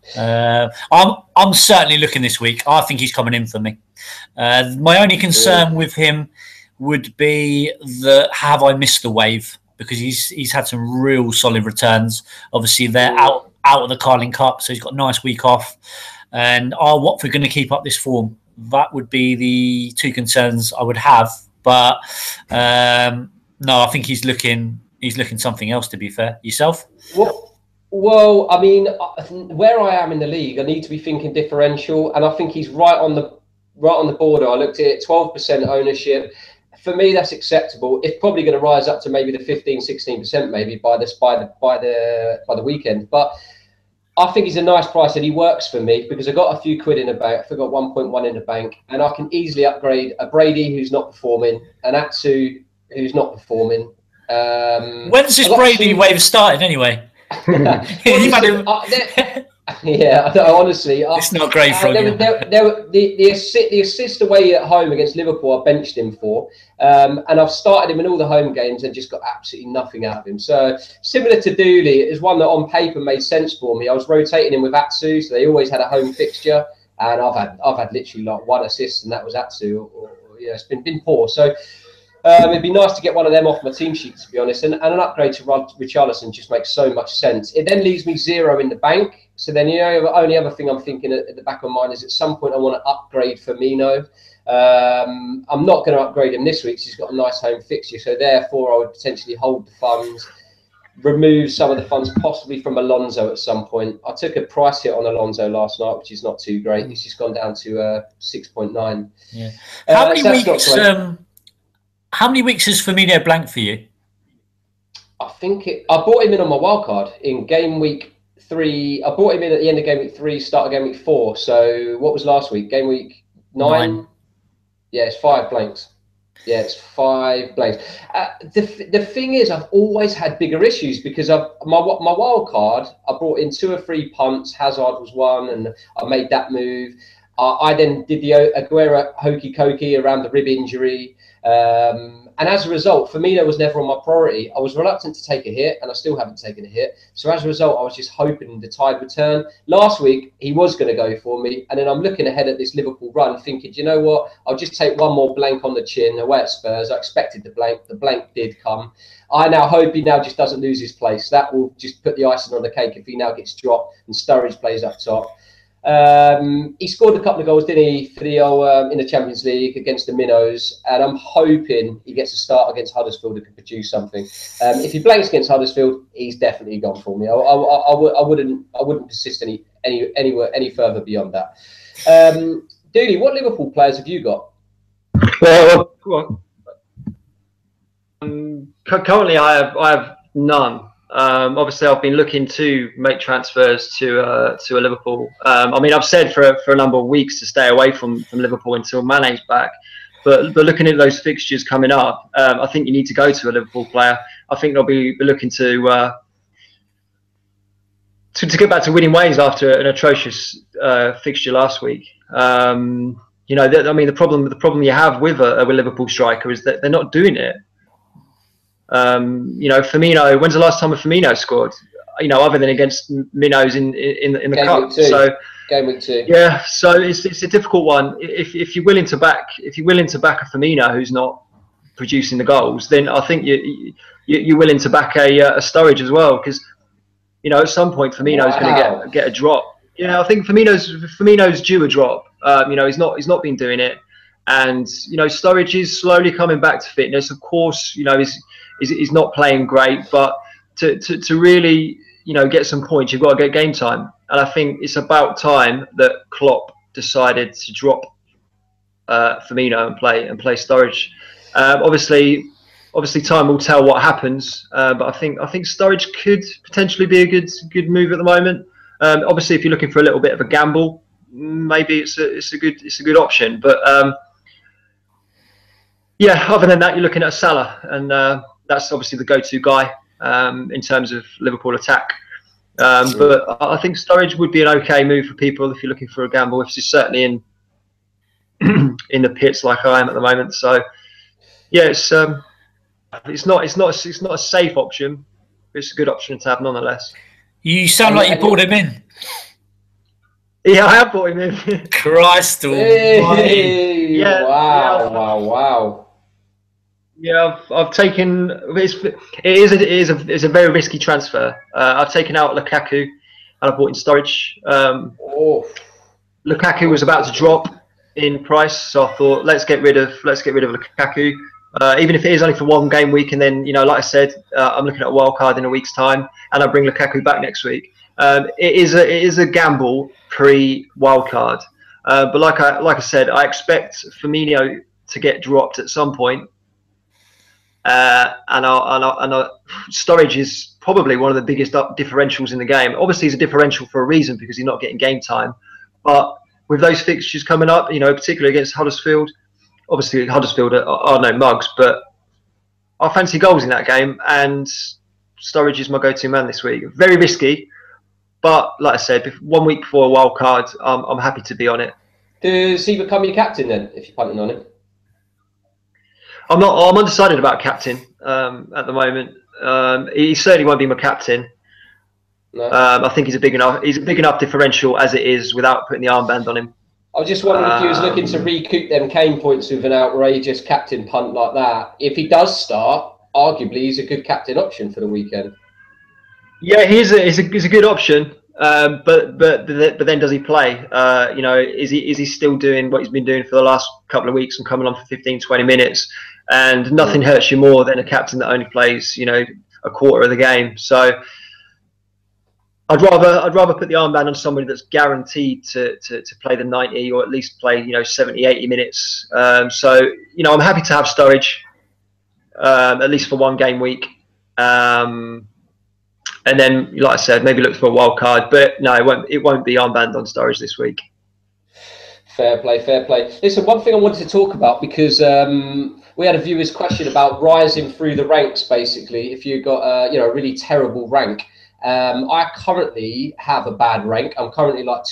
I'm certainly looking this week. I think he's coming in for me. My only concern with him would be that have I missed the wave, because he's had some real solid returns. Obviously, they're out of the Carling Cup, so he's got a nice week off. And are Watford going to keep up this form? That would be the 2 concerns I would have. But no, I think he's looking something else. To be fair, yourself. Well, I mean, where I am in the league, I need to be thinking differential, and I think he's right on the border. I looked at it, 12% ownership. For me, that's acceptable. It's probably going to rise up to maybe the 15-16% maybe by the weekend. But I think he's a nice price, and he works for me because I got a few quid in the bank. I got 1.1 in the bank, and I can easily upgrade a Brady who's not performing, an Atsu who's not performing, When's this Brady wave started anyway? Yeah, honestly, it's not great for you. The assist away at home against Liverpool, I benched him for, and I've started him in all the home games and just got absolutely nothing out of him. So similar to Dooley, it was one that on paper made sense for me. I was rotating him with Atsu, so they always had a home fixture, and I've had literally like 1 assist, and that was Atsu. It's been poor. So. It'd be nice to get one of them off my team sheet, to be honest, and an upgrade to Richarlison just makes so much sense. It then leaves me 0 in the bank. So then the only other thing I'm thinking at the back of my mind is at some point I want to upgrade Firmino. I'm not going to upgrade him this week because he's got a nice home fixture. So therefore, I would potentially hold the funds, remove some of the funds possibly from Alonso at some point. I took a price hit on Alonso last night, which is not too great. It's just gone down to 6.9. Yeah. How many weeks is Firmino blank for you? I bought him in on my wild card in game week 3. I bought him in at the end of game week 3, start of game week 4. So what was last week? Game week 9? Yeah, it's 5 blanks. Yeah, it's 5 blanks. The thing is, I've always had bigger issues because my wild card, I brought in 2 or 3 punts. Hazard was one, and I made that move. I then did the Aguero hokey cokey around the rib injury. And as a result, Firmino was never on my priority. I was reluctant to take a hit, and I still haven't taken a hit. So as a result, I was just hoping the tide would turn. Last week, he was going to go for me. And then I'm looking ahead at this Liverpool run, thinking, do you know what? I'll just take one more blank on the chin away at Spurs. I expected the blank. The blank did come. I now hope he now just doesn't lose his place. That will just put the icing on the cake if he now gets dropped and Sturridge plays up top. He scored a couple of goals, didn't he, for the in the Champions League against the Minnows, and I'm hoping he gets a start against Huddersfield and can produce something. If he blanks against Huddersfield, he's definitely gone for me. I wouldn't persist any further beyond that. Dooley, what Liverpool players have you got? Well, currently I have none. Obviously, I've been looking to make transfers to a Liverpool. I mean, I've said for a number of weeks to stay away from Liverpool until Mane's back. But looking at those fixtures coming up, I think you need to go to a Liverpool player. I think they'll be looking to get back to winning ways after an atrocious fixture last week. I mean, the problem you have with a Liverpool striker is that they're not doing it. Firmino. When's the last time a Firmino scored? Other than against Minnows in the cup. So game week 2. Yeah, so it's a difficult one. If you're willing to back a Firmino who's not producing the goals, then I think you're willing to back a Sturridge as well, because at some point Firmino's going to get a drop. Yeah, I think Firmino's due a drop. He's not been doing it, and Sturridge is slowly coming back to fitness. Of course, he's not playing great, but to really get some points, you've got to get game time. And I think it's about time that Klopp decided to drop Firmino and play Sturridge. Obviously time will tell what happens, but I think Sturridge could potentially be a good move at the moment. Obviously, if you're looking for a little bit of a gamble, maybe it's a good option. But yeah, other than that, you're looking at Salah, and that's obviously the go-to guy in terms of Liverpool attack. But I think Sturridge would be an okay move for people if you're looking for a gamble. If it's certainly in the pits like I am at the moment. So yeah, it's not a safe option, but it's a good option to have nonetheless. You sound like you brought him in. Yeah, I have brought him in. Christ almighty! Yeah, wow. Yeah, I've taken. It is a very risky transfer. I've taken out Lukaku, and I brought in Sturridge. Lukaku was about to drop in price, so I thought let's get rid of Lukaku, even if it is only for one game week. And then like I said, I'm looking at a wild card in a week's time, and I bring Lukaku back next week. It is a gamble pre-wild card, but like I said, I expect Firmino to get dropped at some point. And Sturridge is probably one of the biggest differentials in the game. Obviously, he's a differential for a reason because he's not getting game time. But with those fixtures coming up, particularly against Huddersfield, obviously Huddersfield are no mugs, but I fancy goals in that game, and Sturridge is my go-to man this week. Very risky, but like I said, 1 week before a wild card, I'm happy to be on it. Does he become your captain then, if you're punting on him? I'm undecided about captain at the moment. He certainly won't be my captain. No. I think he's a big enough differential as it is without putting the armband on him. I was just wondering if he was looking to recoup them Kane points with an outrageous captain punt like that. If he does start, arguably he's a good captain option for the weekend. Yeah, he's a good option. But then does he play? Is he still doing what he's been doing for the last couple of weeks and coming on for 15-20 minutes? And nothing hurts you more than a captain that only plays a quarter of the game. So I'd rather put the armband on somebody that's guaranteed to play the 90 or at least play 70-80 minutes. So I'm happy to have Sturridge at least for 1 game week. And then, like I said, maybe look for a wild card. But no, it won't be armband on Sturridge this week. Fair play, fair play. Listen, one thing I wanted to talk about, because we had a viewer's question about rising through the ranks, basically, if you've got a really terrible rank. I currently have a bad rank. I'm currently like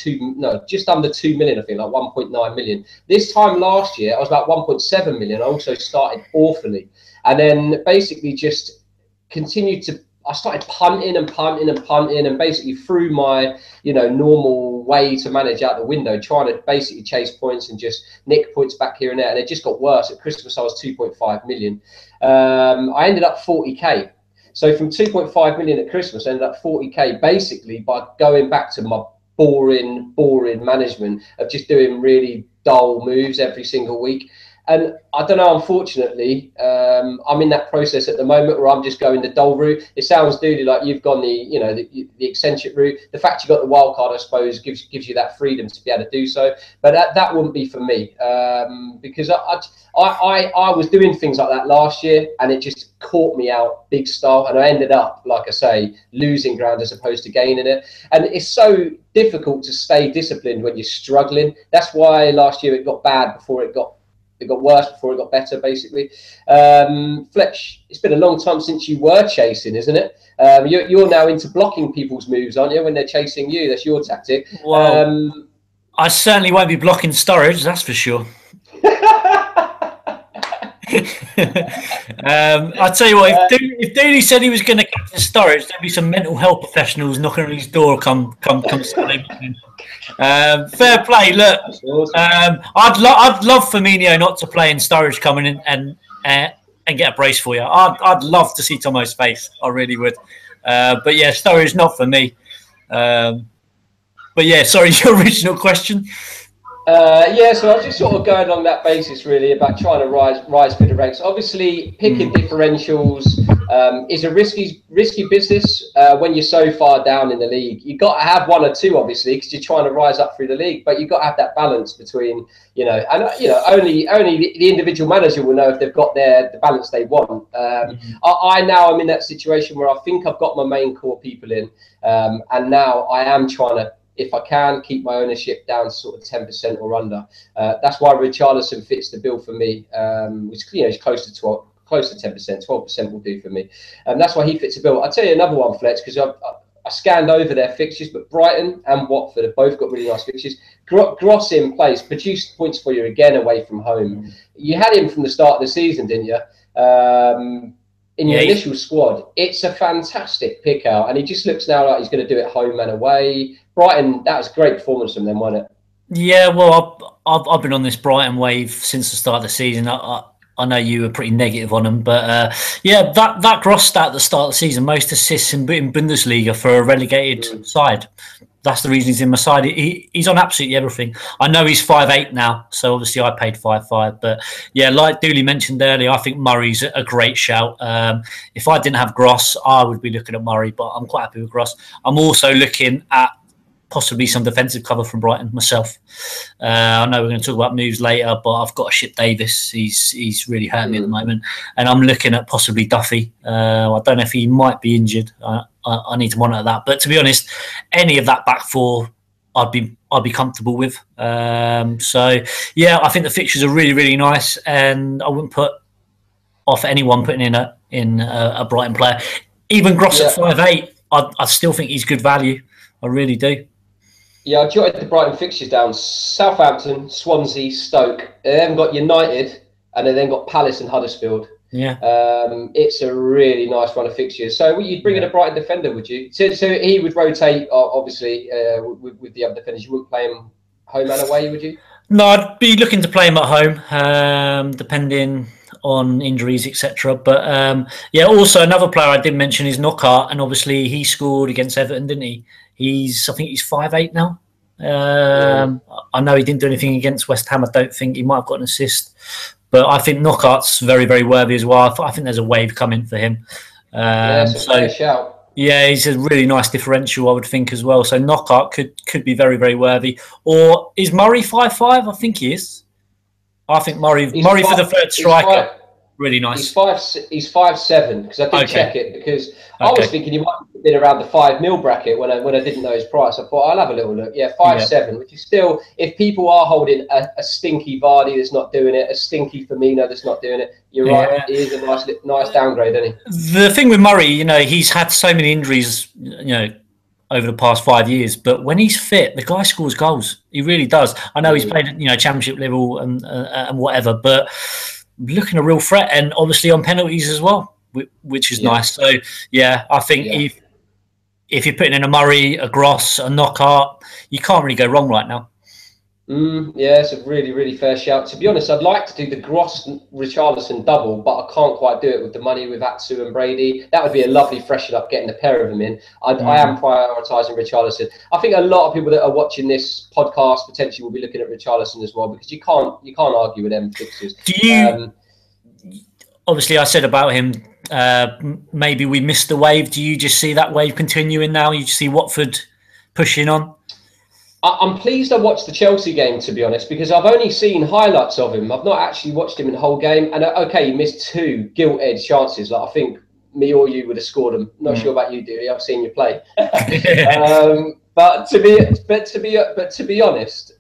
just under 2 million, I think, like 1.9 million. This time last year, I was about 1.7 million. I also started awfully. And then basically just continued to, I started punting and basically threw my, normal way to manage out the window, trying to basically chase points and just nick points back here and there. And it just got worse. At Christmas, I was 2.5 million. I ended up 40k. So from 2.5 million at Christmas, I ended up 40k basically by going back to my boring management of just doing really dull moves every single week. And I don't know, unfortunately, I'm in that process at the moment where I'm just going the dull route. It sounds, Dooley, like you've gone the eccentric route. The fact you got the wild card, I suppose, gives you that freedom to be able to do so. But that wouldn't be for me, because I was doing things like that last year, and it just caught me out big style, and I ended up, like I say, losing ground as opposed to gaining it. And it's so difficult to stay disciplined when you're struggling. That's why last year it got bad before it got worse before it got better, basically. Fletch, it's been a long time since you were chasing, isn't it? You're now into blocking people's moves, aren't you, when they're chasing you? That's your tactic. Well, I certainly won't be blocking Sturridge, that's for sure. I'll tell you what, if Dooley said he was going to captain Sturridge, there'd be some mental health professionals knocking on his door come Sunday morning. Fair play. Look, I'd love Firmino not to play and Sturridge coming in and get a brace for you. I'd love to see Tomo's face. I really would. But yeah, Sturridge not for me. But yeah, sorry, your original question. So I was just sort of going on that basis, really, about trying to rise through the ranks. Obviously, picking differentials is a risky business when you're so far down in the league. You've got to have 1 or 2, obviously, because you're trying to rise up through the league. But you've got to have that balance between, only the individual manager will know if they've got the balance they want. I now am in that situation where I think I've got my main core people in, and now I am trying to, if I can, keep my ownership down to sort of 10% or under. That's why Richarlison fits the bill for me, which is close to 10%. 12% will do for me. That's why he fits the bill. I'll tell you another one, Fletch, because I scanned over their fixtures, but Brighton and Watford have both got really nice fixtures. Gross in place, produced points for you again away from home. You had him from the start of the season, didn't you? In your initial squad. It's a fantastic pick out, and he just looks now like he's going to do it home and away. Brighton, that was a great performance from them, wasn't it? Yeah, well, I've been on this Brighton wave since the start of the season. I know you were pretty negative on them, but yeah, that Gross stat at the start of the season, most assists in Bundesliga for a relegated side. That's the reason he's in my side. He's on absolutely everything. I know he's 5'8" now, so obviously I paid 5'5". But yeah, like Dooley mentioned earlier, I think Murray's a great shout. If I didn't have Gross, I would be looking at Murray, but I'm quite happy with Gross. I'm also looking at possibly some defensive cover from Brighton myself. I know we're going to talk about moves later, but I've got to ship Davies. He's really hurting me at the moment, and I'm looking at possibly Duffy. I don't know if he might be injured. I need to monitor that. But to be honest, any of that back four, I'd be comfortable with. So yeah, I think the fixtures are really, really nice, and I wouldn't put off anyone putting in a in a Brighton player. Even Gross at 5'8", I still think he's good value. I really do. Yeah, I jotted the Brighton fixtures down. Southampton, Swansea, Stoke. They then got United, and they then got Palace and Huddersfield. Yeah. It's a really nice run of fixtures. So you'd bring in a Brighton defender, would you? So he would rotate, obviously, with the other defenders. You wouldn't play him home and away, would you? No, I'd be looking to play him at home, depending on injuries, etc. But also another player I did mention is Knockaert, and obviously he scored against Everton, didn't he? I think he's 5'8" now. I know he didn't do anything against West Ham. I don't think he might have got an assist, but I think Knockaert's very, very worthy as well. I think there's a wave coming for him. It's a fair shout. Yeah, he's a really nice differential, I would think, as well. So Knockaert could be very, very worthy. Or is Murray 5'5"? I think he is. I think Murray for the third striker. Really nice. He's 5'7", because I did check it, because I was thinking he might have been around the 5 mil bracket when I didn't know his price. I thought I'll have a little look. Yeah, 5'7", which is still, if people are holding a stinky Vardy that's not doing it, a stinky Firmino that's not doing it, you're right. He is a nice downgrade, isn't he? The thing with Murray, he's had so many injuries, over the past 5 years, but when he's fit, the guy scores goals. He really does. I know he's played at championship level and whatever, but looking a real threat, and obviously on penalties as well, which is nice. So I think if you're putting in a Murray, a Gross, a Knockaert, you can't really go wrong right now. It's a really, really fair shout. To be honest, I'd like to do the Gross Richarlison double, but I can't quite do it with the money with Atsu and Brady. That would be a lovely freshen up, getting the pair of them in. I am prioritising Richarlison. I think a lot of people that are watching this podcast potentially will be looking at Richarlison as well, because you can't argue with them fixtures. Do you? Obviously, I said about him. Maybe we missed the wave. Do you just see that wave continuing now? You just see Watford pushing on? I'm pleased I watched the Chelsea game, to be honest, because I've only seen highlights of him. I've not actually watched him in the whole game. And he missed 2 gilt-edged chances. Like, I think me or you would have scored them. Not sure about you, Dooley. I've seen you play. But to be honest,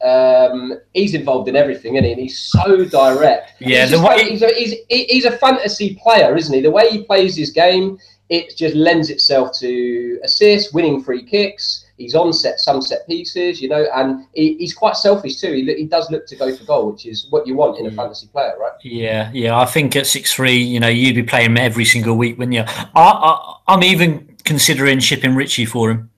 he's involved in everything, isn't he? And he's so direct. Yeah, he's a fantasy player, isn't he? The way he plays his game, it just lends itself to assists, winning free kicks. He's on some set pieces, and he's quite selfish too. He does look to go for goal, which is what you want in a fantasy player, right? Yeah. I think at 6'3", you'd be playing him every single week, wouldn't you? I'm even considering shipping Richie for him.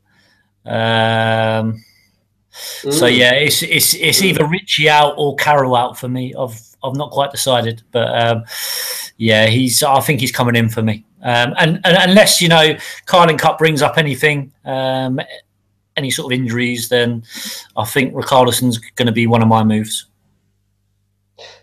So it's either Richie out or Carroll out for me. I've not quite decided, but I think he's coming in for me. And unless Carling Cup brings up anything, any sort of injuries, then I think Richarlison's going to be one of my moves.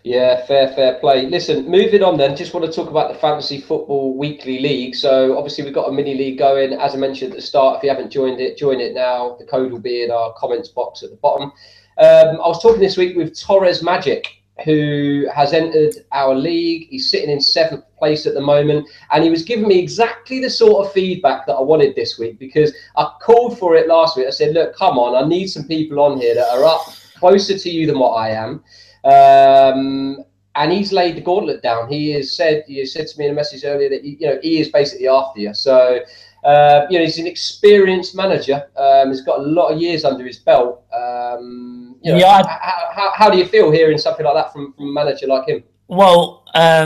Yeah, fair play. Listen, moving on then, just want to talk about the Fantasy Football Weekly League. So obviously we've got a mini league going. As I mentioned at the start, if you haven't joined it, join it now. The code will be in our comments box at the bottom. I was talking this week with Torres Magic, who has entered our league. He's sitting in 7th place at the moment, and he was giving me exactly the sort of feedback that I wanted this week, because I called for it last week. I said, look, come on, I need some people on here that are up closer to you than what I am. And he's laid the gauntlet down. He said to me in a message earlier that he is basically after you. So he's an experienced manager. He's got a lot of years under his belt. How do you feel hearing something like that from a manager like him? Well,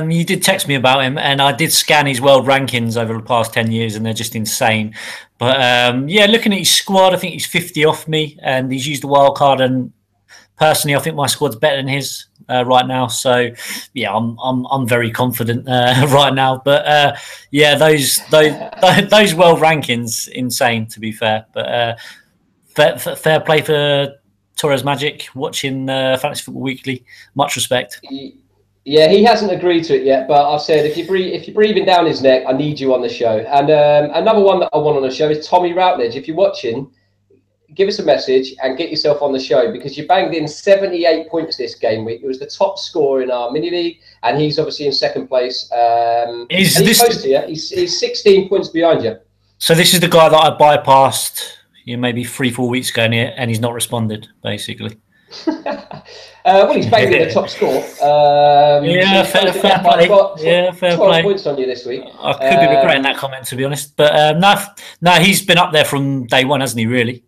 you did text me about him, and I did scan his world rankings over the past 10 years, and they're just insane. But looking at his squad, I think he's 50 off me, and he's used the wild card. And personally, I think my squad's better than his right now. So I'm very confident right now. But those world rankings, insane, to be fair. But fair play for Torres Magic, watching Fantasy Football Weekly. Much respect. Yeah, he hasn't agreed to it yet, but I've said if you're breathing down his neck, I need you on the show. And another one that I want on the show is Tommy Routledge. If you're watching, give us a message and get yourself on the show, because you banged in 78 points this game week. It was the top scorer in our mini league, and he's obviously in 2nd place. He's close to you. He's 16 points behind you. So this is the guy that I bypassed maybe 3-4 weeks ago, and he's not responded, basically. Well, he's banged in the top score. Yeah, so fair play. Yeah, fair 12 play. points on you this week. I could be regretting that comment, to be honest. But no, he's been up there from day one, hasn't he? Really,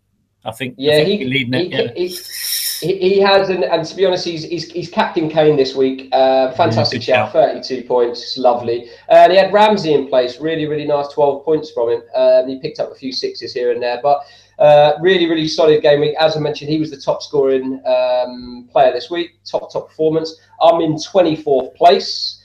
I think. Yeah, he's leading it. He has, and to be honest, he's captain Kane this week. Fantastic shout, 32 points, it's lovely. And he had Ramsey in place, really nice, 12 points from him. He picked up a few sixes here and there, but really solid game week. As I mentioned, he was the top scoring player this week, top performance. I'm in 24th place.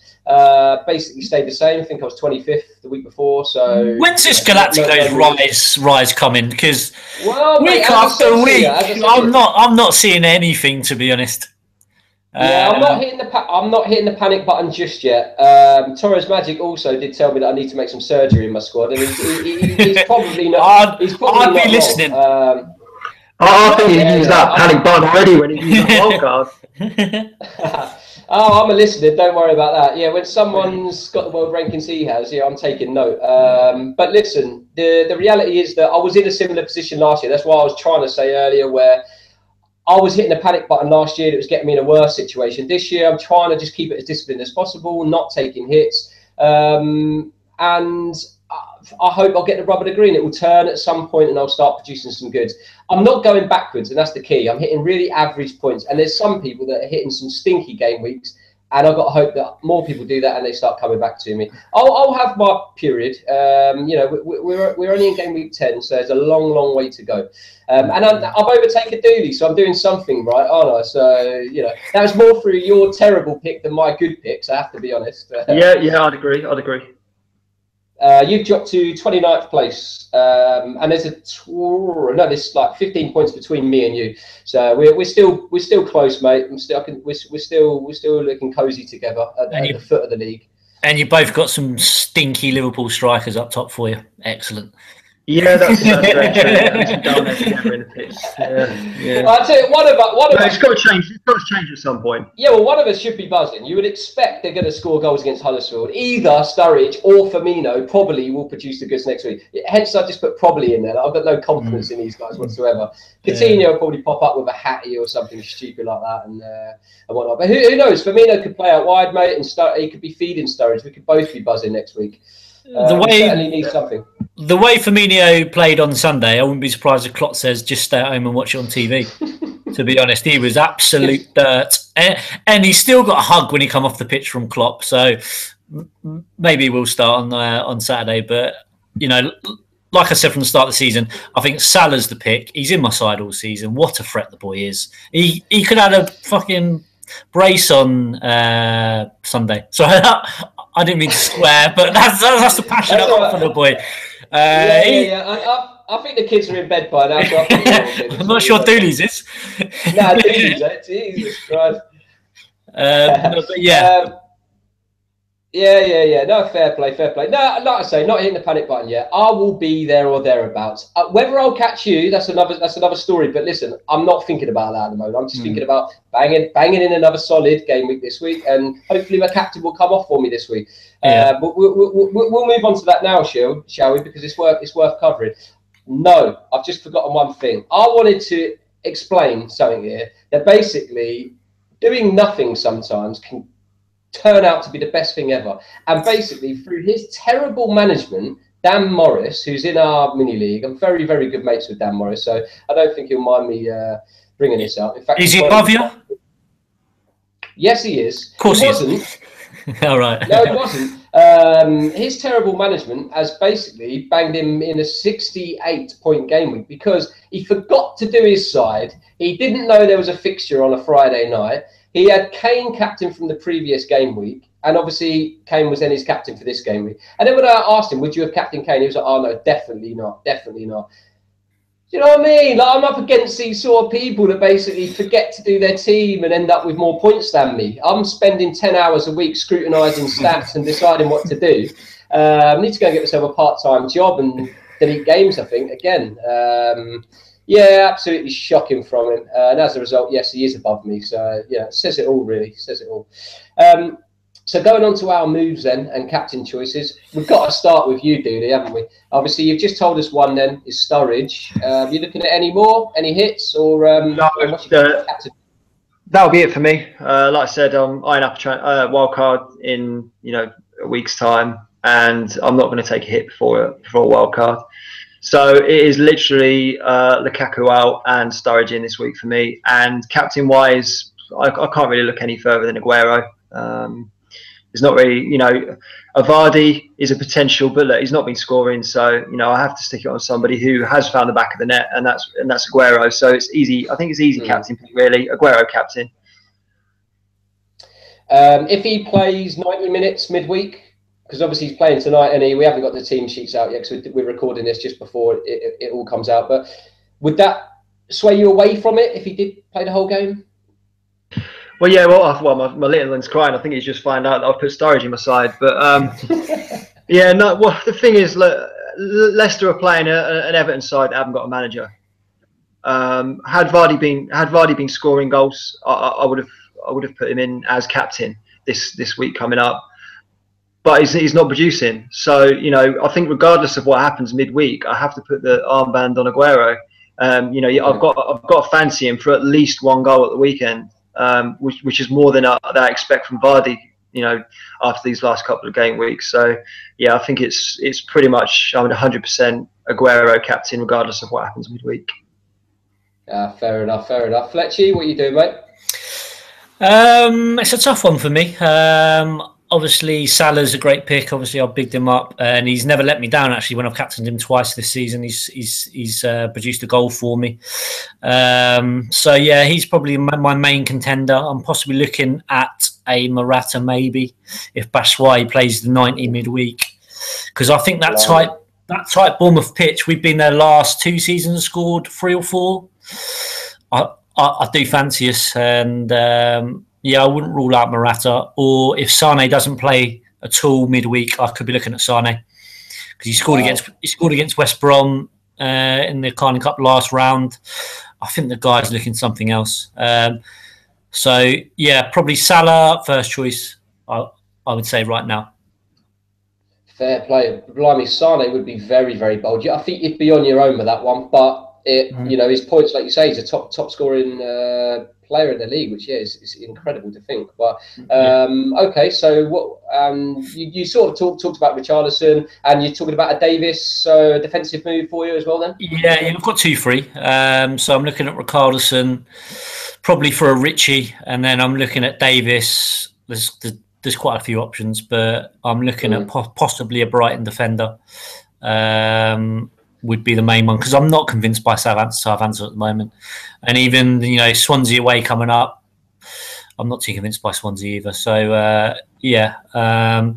Basically stayed the same. I think I was 25th the week before. So when's this Galacticos rise coming? Because week after week, I'm not seeing anything, to be honest. Yeah, I'm not hitting the panic button just yet. Torres Magic also did tell me that I need to make some surgery in my squad, and he's probably not. I'd be listening. I think he used that panic button already when he used the wild card. Oh, I'm a listener. Don't worry about that. Yeah, when someone's got the world rankings he has, yeah, I'm taking note. But listen, the reality is that I was in a similar position last year. That's why I was trying to say earlier, where I was hitting the panic button last year. It was getting me in a worse situation. This year, I'm trying to just keep it as disciplined as possible, not taking hits. And I hope I'll get the rubber to green. It will turn at some point and I'll start producing some goods. I'm not going backwards, and that's the key. I'm hitting really average points. And there's some people that are hitting some stinky game weeks, and I've got to hope that more people do that and they start coming back to me. I'll have my period. We're only in game week 10, so there's a long way to go. And I've overtaken Dooley, so I'm doing something right, aren't I? So, that was more through your terrible pick than my good picks, I have to be honest. Yeah, I'd agree. You've dropped to 29th place, and there's there's like 15 points between me and you. So we're still close, mate. We're still looking cosy together at the foot of the league. And you both got some stinky Liverpool strikers up top for you. Excellent. Yeah, that's very true. Down there together in the pitch. Yeah. I'll tell you, one of us. It's got to change. It's got to change at some point. Yeah, well, one of us should be buzzing. You would expect they're going to score goals against Huddersfield. Either Sturridge or Firmino probably will produce the goods next week. Hence, I just put probably in there. I've got no confidence in these guys whatsoever. Coutinho will probably pop up with a hattie or something stupid like that and whatnot. But who knows? Firmino could play out wide, mate, and he could be feeding Sturridge. We could both be buzzing next week. We certainly need something. The way Firmino played on Sunday, I wouldn't be surprised if Klopp says just stay at home and watch it on TV. To be honest, he was absolute dirt, and he still got a hug when he come off the pitch from Klopp. So maybe we'll start on Saturday. But like I said from the start of the season, I think Salah's the pick. He's in my side all season. What a threat the boy is. He could have had a fucking brace on Sunday. So I didn't mean to swear, but that's the passion I've got for the boy. I think the kids are in bed by now. So I'm not sure Dooley's is. No, Dooley's it. Jesus Christ. But yeah. Yeah. No, fair play. No, like I say, not hitting the panic button yet. I will be there or thereabouts. Whether I'll catch you, that's another story. But listen, I'm not thinking about that at the moment. I'm just thinking about banging in another solid game week this week, and hopefully my captain will come off for me this week. But we'll move on to that now, shall we? Because it's worth covering. No, I've just forgotten one thing. I wanted to explain something here, that basically doing nothing sometimes can turn out to be the best thing ever. And basically, through his terrible management, Dan Morris, who's in our mini league, I'm very, very good mates with Dan Morris, so I don't think he'll mind me bringing this up. In fact, is he above you? Yes, he is. Of course he wasn't. All right. No, it wasn't. His terrible management has basically banged him in a 68-point game week because he forgot to do his side. He didn't know there was a fixture on a Friday night. He had Kane captain from the previous game week, and obviously Kane was then his captain for this game week. And then when I asked him, would you have captain Kane? He was like, oh no, definitely not. Do you know what I mean? Like, I'm up against these sort of people that basically forget to do their team and end up with more points than me. I'm spending 10 hours a week scrutinising stats and deciding what to do. I need to go and get myself a part-time job and delete games, I think, again. Yeah, absolutely shocking from him. And as a result, yes, he is above me. So, yeah, it says it all, really. Says it all. So going on to our moves then and captain choices, we've got to start with you, Dooley, haven't we? Obviously, you've just told us one then is Sturridge. Are you looking at any more? Any hits? Or that'll be it for me. Like I said, I'm eyeing up a wild card in a week's time, and I'm not going to take a hit before a wild card. So it is literally Lukaku out and Sturridge in this week for me. And captain wise, I can't really look any further than Aguero. There's not really, Vardy is a potential, but look, he's not been scoring, so I have to stick it on somebody who has found the back of the net, and that's Aguero. So it's easy. I think it's easy captain, really. Aguero captain. If he plays 90 minutes midweek, because obviously he's playing tonight, and we haven't got the team sheets out yet, because we're recording this just before it all comes out. But would that sway you away from it if he did play the whole game? Well, yeah. Well, my little one's crying. I think he's just found out that I've put Sturridge in my side. But yeah, no. Well, the thing is, Leicester are playing an Everton side that haven't got a manager. Had Vardy been scoring goals, I would have put him in as captain this week coming up. But he's not producing. So I think regardless of what happens midweek, I have to put the armband on Aguero. I've got to fancy him for at least one goal at the weekend. Which is more than I expect from Vardy, after these last couple of game weeks. So, yeah, I think it's pretty much 100% Aguero captain, regardless of what happens midweek. Fair enough. Fletchy, what are you doing, mate? It's a tough one for me. Obviously, Salah's a great pick. Obviously, I've bigged him up, and he's never let me down. Actually, when I've captained him twice this season, he's produced a goal for me. So yeah, he's probably my main contender. I'm possibly looking at a Morata maybe if Batshuayi plays the 90 midweek, because I think that type Bournemouth pitch. We've been there last 2 seasons, scored 3 or 4. I do fancy us, and. Yeah, I wouldn't rule out Morata. Or if Sane doesn't play at all midweek, I could be looking at Sane, because he scored against West Brom in the Carling Cup last round. I think the guy's looking something else. So yeah, probably Salah first choice. I would say right now. Fair play. Blimey, Sane would be very, very bold. I think you'd be on your own with that one, but his points, like you say, he's a top scoring player in the league, which is incredible to think. But okay, so what you sort of talked about Richarlison, and you're talking about a Davies, so a defensive move for you as well then? Yeah, I've got 2 free. So I'm looking at Richarlison, probably for a Richie, and then I'm looking at Davies. There's quite a few options, but I'm looking at possibly a Brighton defender. Would be the main one, because I'm not convinced by Southampton at the moment, and even Swansea away coming up, I'm not too convinced by Swansea either. So yeah,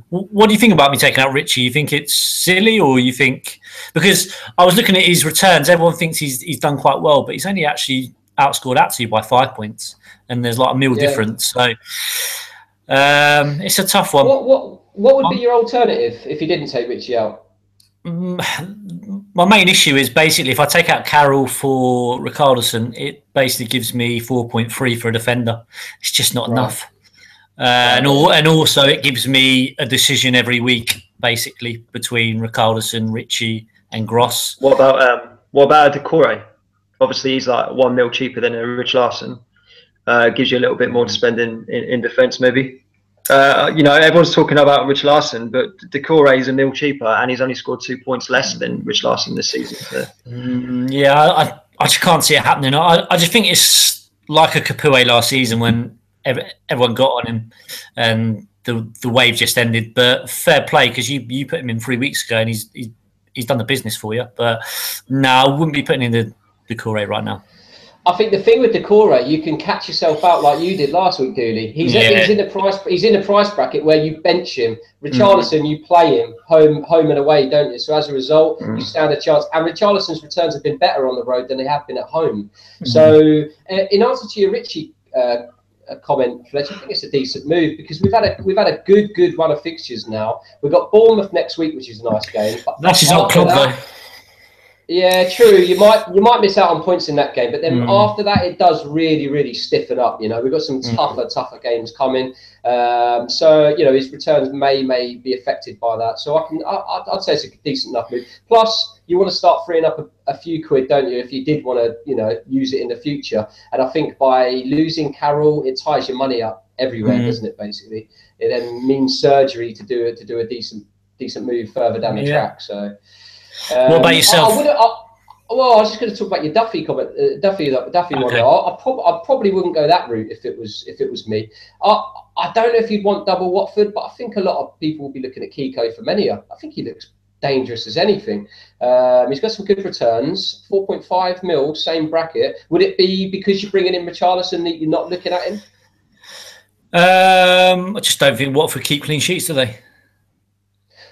what do you think about me taking out Richie? You think it's silly, or you think, because I was looking at his returns, everyone thinks he's done quite well, but he's only actually outscored Atsu by 5 points, and there's like a mil difference. So it's a tough one. What would be your alternative if you didn't take Richie out? My main issue is basically if I take out Carroll for Richarlison, it basically gives me 4.3 for a defender. It's just not enough. And also it gives me a decision every week, basically, between Richarlison, Richie, and Gross. What about Decore? Obviously, he's like 1 mil cheaper than a Richarlison. Gives you a little bit more to spend in defence, maybe. Everyone's talking about Richarlison, but Decore is 1 mil cheaper, and he's only scored 2 points less than Richarlison this season. So. Yeah, I just can't see it happening. I just think it's like a Capoue last season when everyone got on him, and the wave just ended. But fair play, because you put him in 3 weeks ago, and he's done the business for you. But no, I wouldn't be putting in the Decore right now. I think the thing with Decore, you can catch yourself out like you did last week, Dooley. He's in the price bracket where you bench him. Richarlison, you play him home and away, don't you? So as a result, you stand a chance. And Richarlison's returns have been better on the road than they have been at home. So in answer to your Richie comment, Fletch, I think it's a decent move, because we've had a good run of fixtures now. We've got Bournemouth next week, which is a nice game. That's his old club though. Yeah, true. You might miss out on points in that game, but then after that, it does really stiffen up. You know, we've got some tougher games coming. So you know, his returns may be affected by that. So I'd say it's a decent enough move. Plus, you want to start freeing up a few quid, don't you? If you did want to, you know, use it in the future. And I think by losing Carroll, it ties your money up everywhere, doesn't it? Basically, it then means surgery to do a decent move further down the track. So. What about yourself? Well, I was just going to talk about your Duffy comment, Duffy one. Okay. I probably wouldn't go that route if it was me. I don't know if you'd want double Watford, but I think a lot of people will be looking at Kiko for Menia. I think he looks dangerous as anything. He's got some good returns. 4.5 mil, same bracket. Would it be because you're bringing in Richarlison that you're not looking at him? I just don't think Watford keep clean sheets, do they?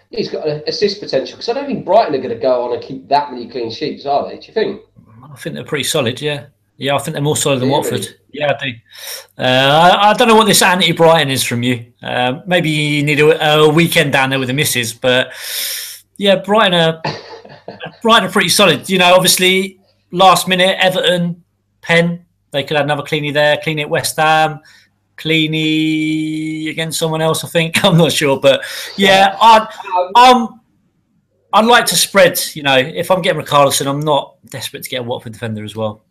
He's got an assist potential because I don't think Brighton are going to go on and keep that many clean sheets, are they? Do you think? I think they're pretty solid. Yeah, I think they're more solid than Watford. Yeah, I do. I don't know what this anti-Brighton is from you. Maybe you need a weekend down there with the missus, but yeah, Brighton are pretty solid. You know, obviously last minute Everton, Penn, they could have another cleanie there. Cleanie at West Ham. Cleany against someone else, I think. I'm not sure, but yeah, I'd like to spread. You know, if I'm getting Richarlison, I'm not desperate to get a Watford defender as well.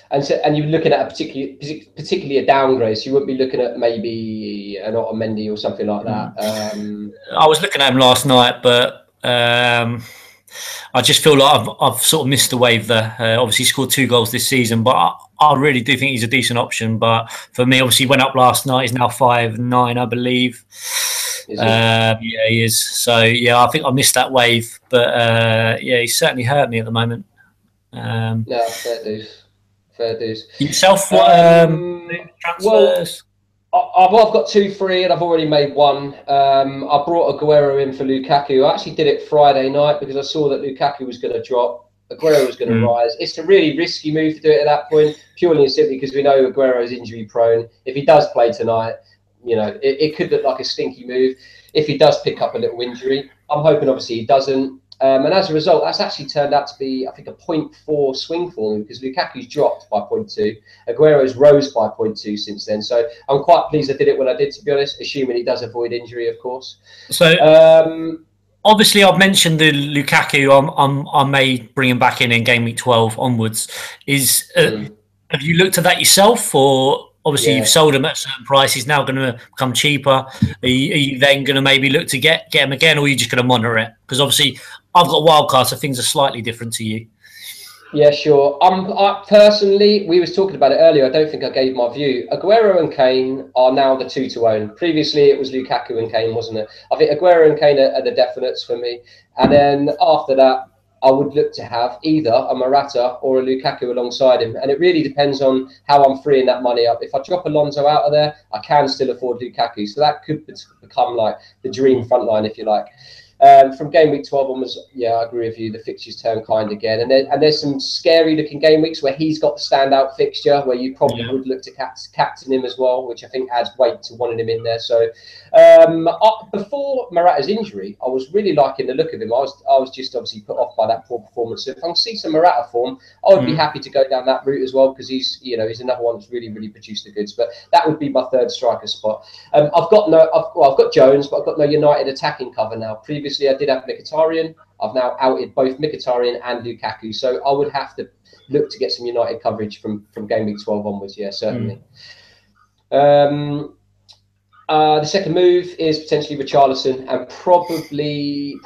And you're looking at particularly a downgrade, so you wouldn't be looking at maybe an Otamendi or something like that. I was looking at him last night, but I just feel like I've sort of missed the wave there. Obviously, he scored 2 goals this season, but I really do think he's a decent option. But for me, obviously, he went up last night. He's now 5'9", I believe. Yeah, he is. So, yeah, I think I missed that wave. But, yeah, he's certainly hurt me at the moment. No, fair dues. Yourself, transfers? Well, I've got 2 free and I've already made 1. I brought Aguero in for Lukaku. I actually did it Friday night because I saw that Lukaku was going to drop. Aguero was going to rise. It's a really risky move to do it at that point, purely and simply because we know Aguero is injury prone. If he does play tonight, you know, it could look like a stinky move. If he does pick up a little injury, I'm hoping obviously he doesn't. And as a result, that's actually turned out to be, I think, a 0.4 swing for me because Lukaku's dropped by 0.2. Aguero's rose by 0.2 since then. So I'm quite pleased I did it when I did, to be honest, assuming he does avoid injury, of course. So obviously I've mentioned the Lukaku. I may bring him back in game week 12 onwards. Have you looked at that yourself, or obviously you've sold him at a certain price? He's now going to become cheaper. Are you then going to maybe look to get him again, or are you just going to monitor it? Because obviously I've got wild cards, so things are slightly different to you. Yeah, sure. I personally, we was talking about it earlier. I don't think I gave my view. Aguero and Kane are now the 2 to own. Previously, it was Lukaku and Kane, wasn't it? I think Aguero and Kane are the definites for me. And then after that, I would look to have either a Morata or a Lukaku alongside him. And it really depends on how I'm freeing that money up. If I drop Alonso out of there, I can still afford Lukaku. So that could become like the dream front line, if you like. From game week 12 onwards, yeah, I agree with you. The fixtures turn kind again, and there's some scary looking game weeks where he's got the standout fixture where you probably would look to captain him as well, which I think adds weight to wanting him in there. So before Morata's injury, I was really liking the look of him. I was just obviously put off by that poor performance. So if I can see some Morata form, I would be happy to go down that route as well because he's another one that's really produced the goods. But that would be my third striker spot. I've got Jones, but I've got no United attacking cover now. Previously, I did have Mkhitaryan. I've now outed both Mkhitaryan and Lukaku, so I would have to look to get some United coverage from game week 12 onwards. Yeah, certainly. The second move is potentially Richarlison and probably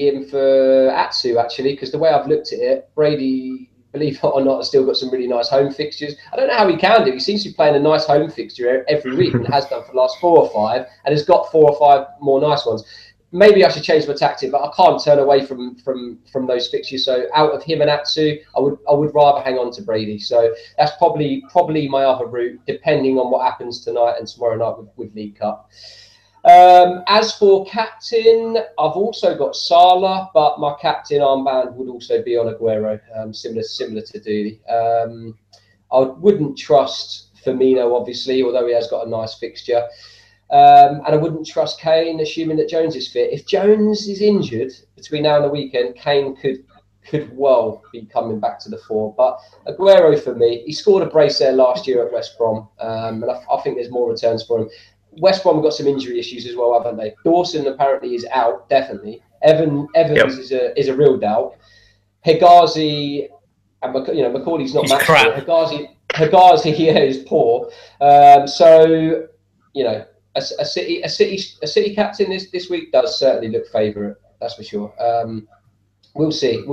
in for Atsu actually, because the way I've looked at it, Brady, believe it or not, has still got some really nice home fixtures. I don't know how he can do. He seems to be playing a nice home fixture every week and has done for the last 4 or 5, and has got 4 or 5 more nice ones. Maybe I should change my tactic, but I can't turn away from those fixtures. So out of him and Atsu, I would rather hang on to Brady. So that's probably my other route, depending on what happens tonight and tomorrow night with League Cup. As for captain, I've also got Salah, but my captain armband would also be on Aguero, similar to Dooley. I wouldn't trust Firmino, obviously, although he has got a nice fixture. And I wouldn't trust Kane, assuming that Jones is fit. If Jones is injured between now and the weekend, Kane could could well be coming back to the fore. But Aguero for me, he scored a brace there last year at West Brom, and I think there's more returns for him. West Brom have got some injury issues as well, haven't they? Dawson apparently is out, definitely. Evans is a real doubt. Hegazi and Macaulay's not matched. Hegazi is poor. So a City captain this week does certainly look favourite. That's for sure. We'll see.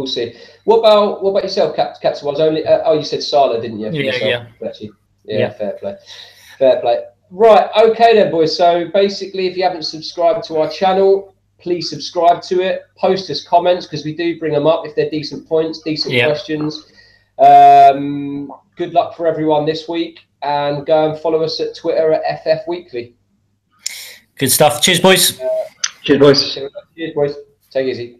What about yourself, Captain? Was only you said Salah, didn't you? Yeah. Fair play. Right, okay then, boys. So basically, if you haven't subscribed to our channel, please subscribe to it. Post us comments because we do bring them up if they're decent points, decent questions. Good luck for everyone this week, and go and follow us at Twitter at FF Weekly. Good stuff. Cheers, boys. Cheers, boys. Cheers, boys. Take it easy.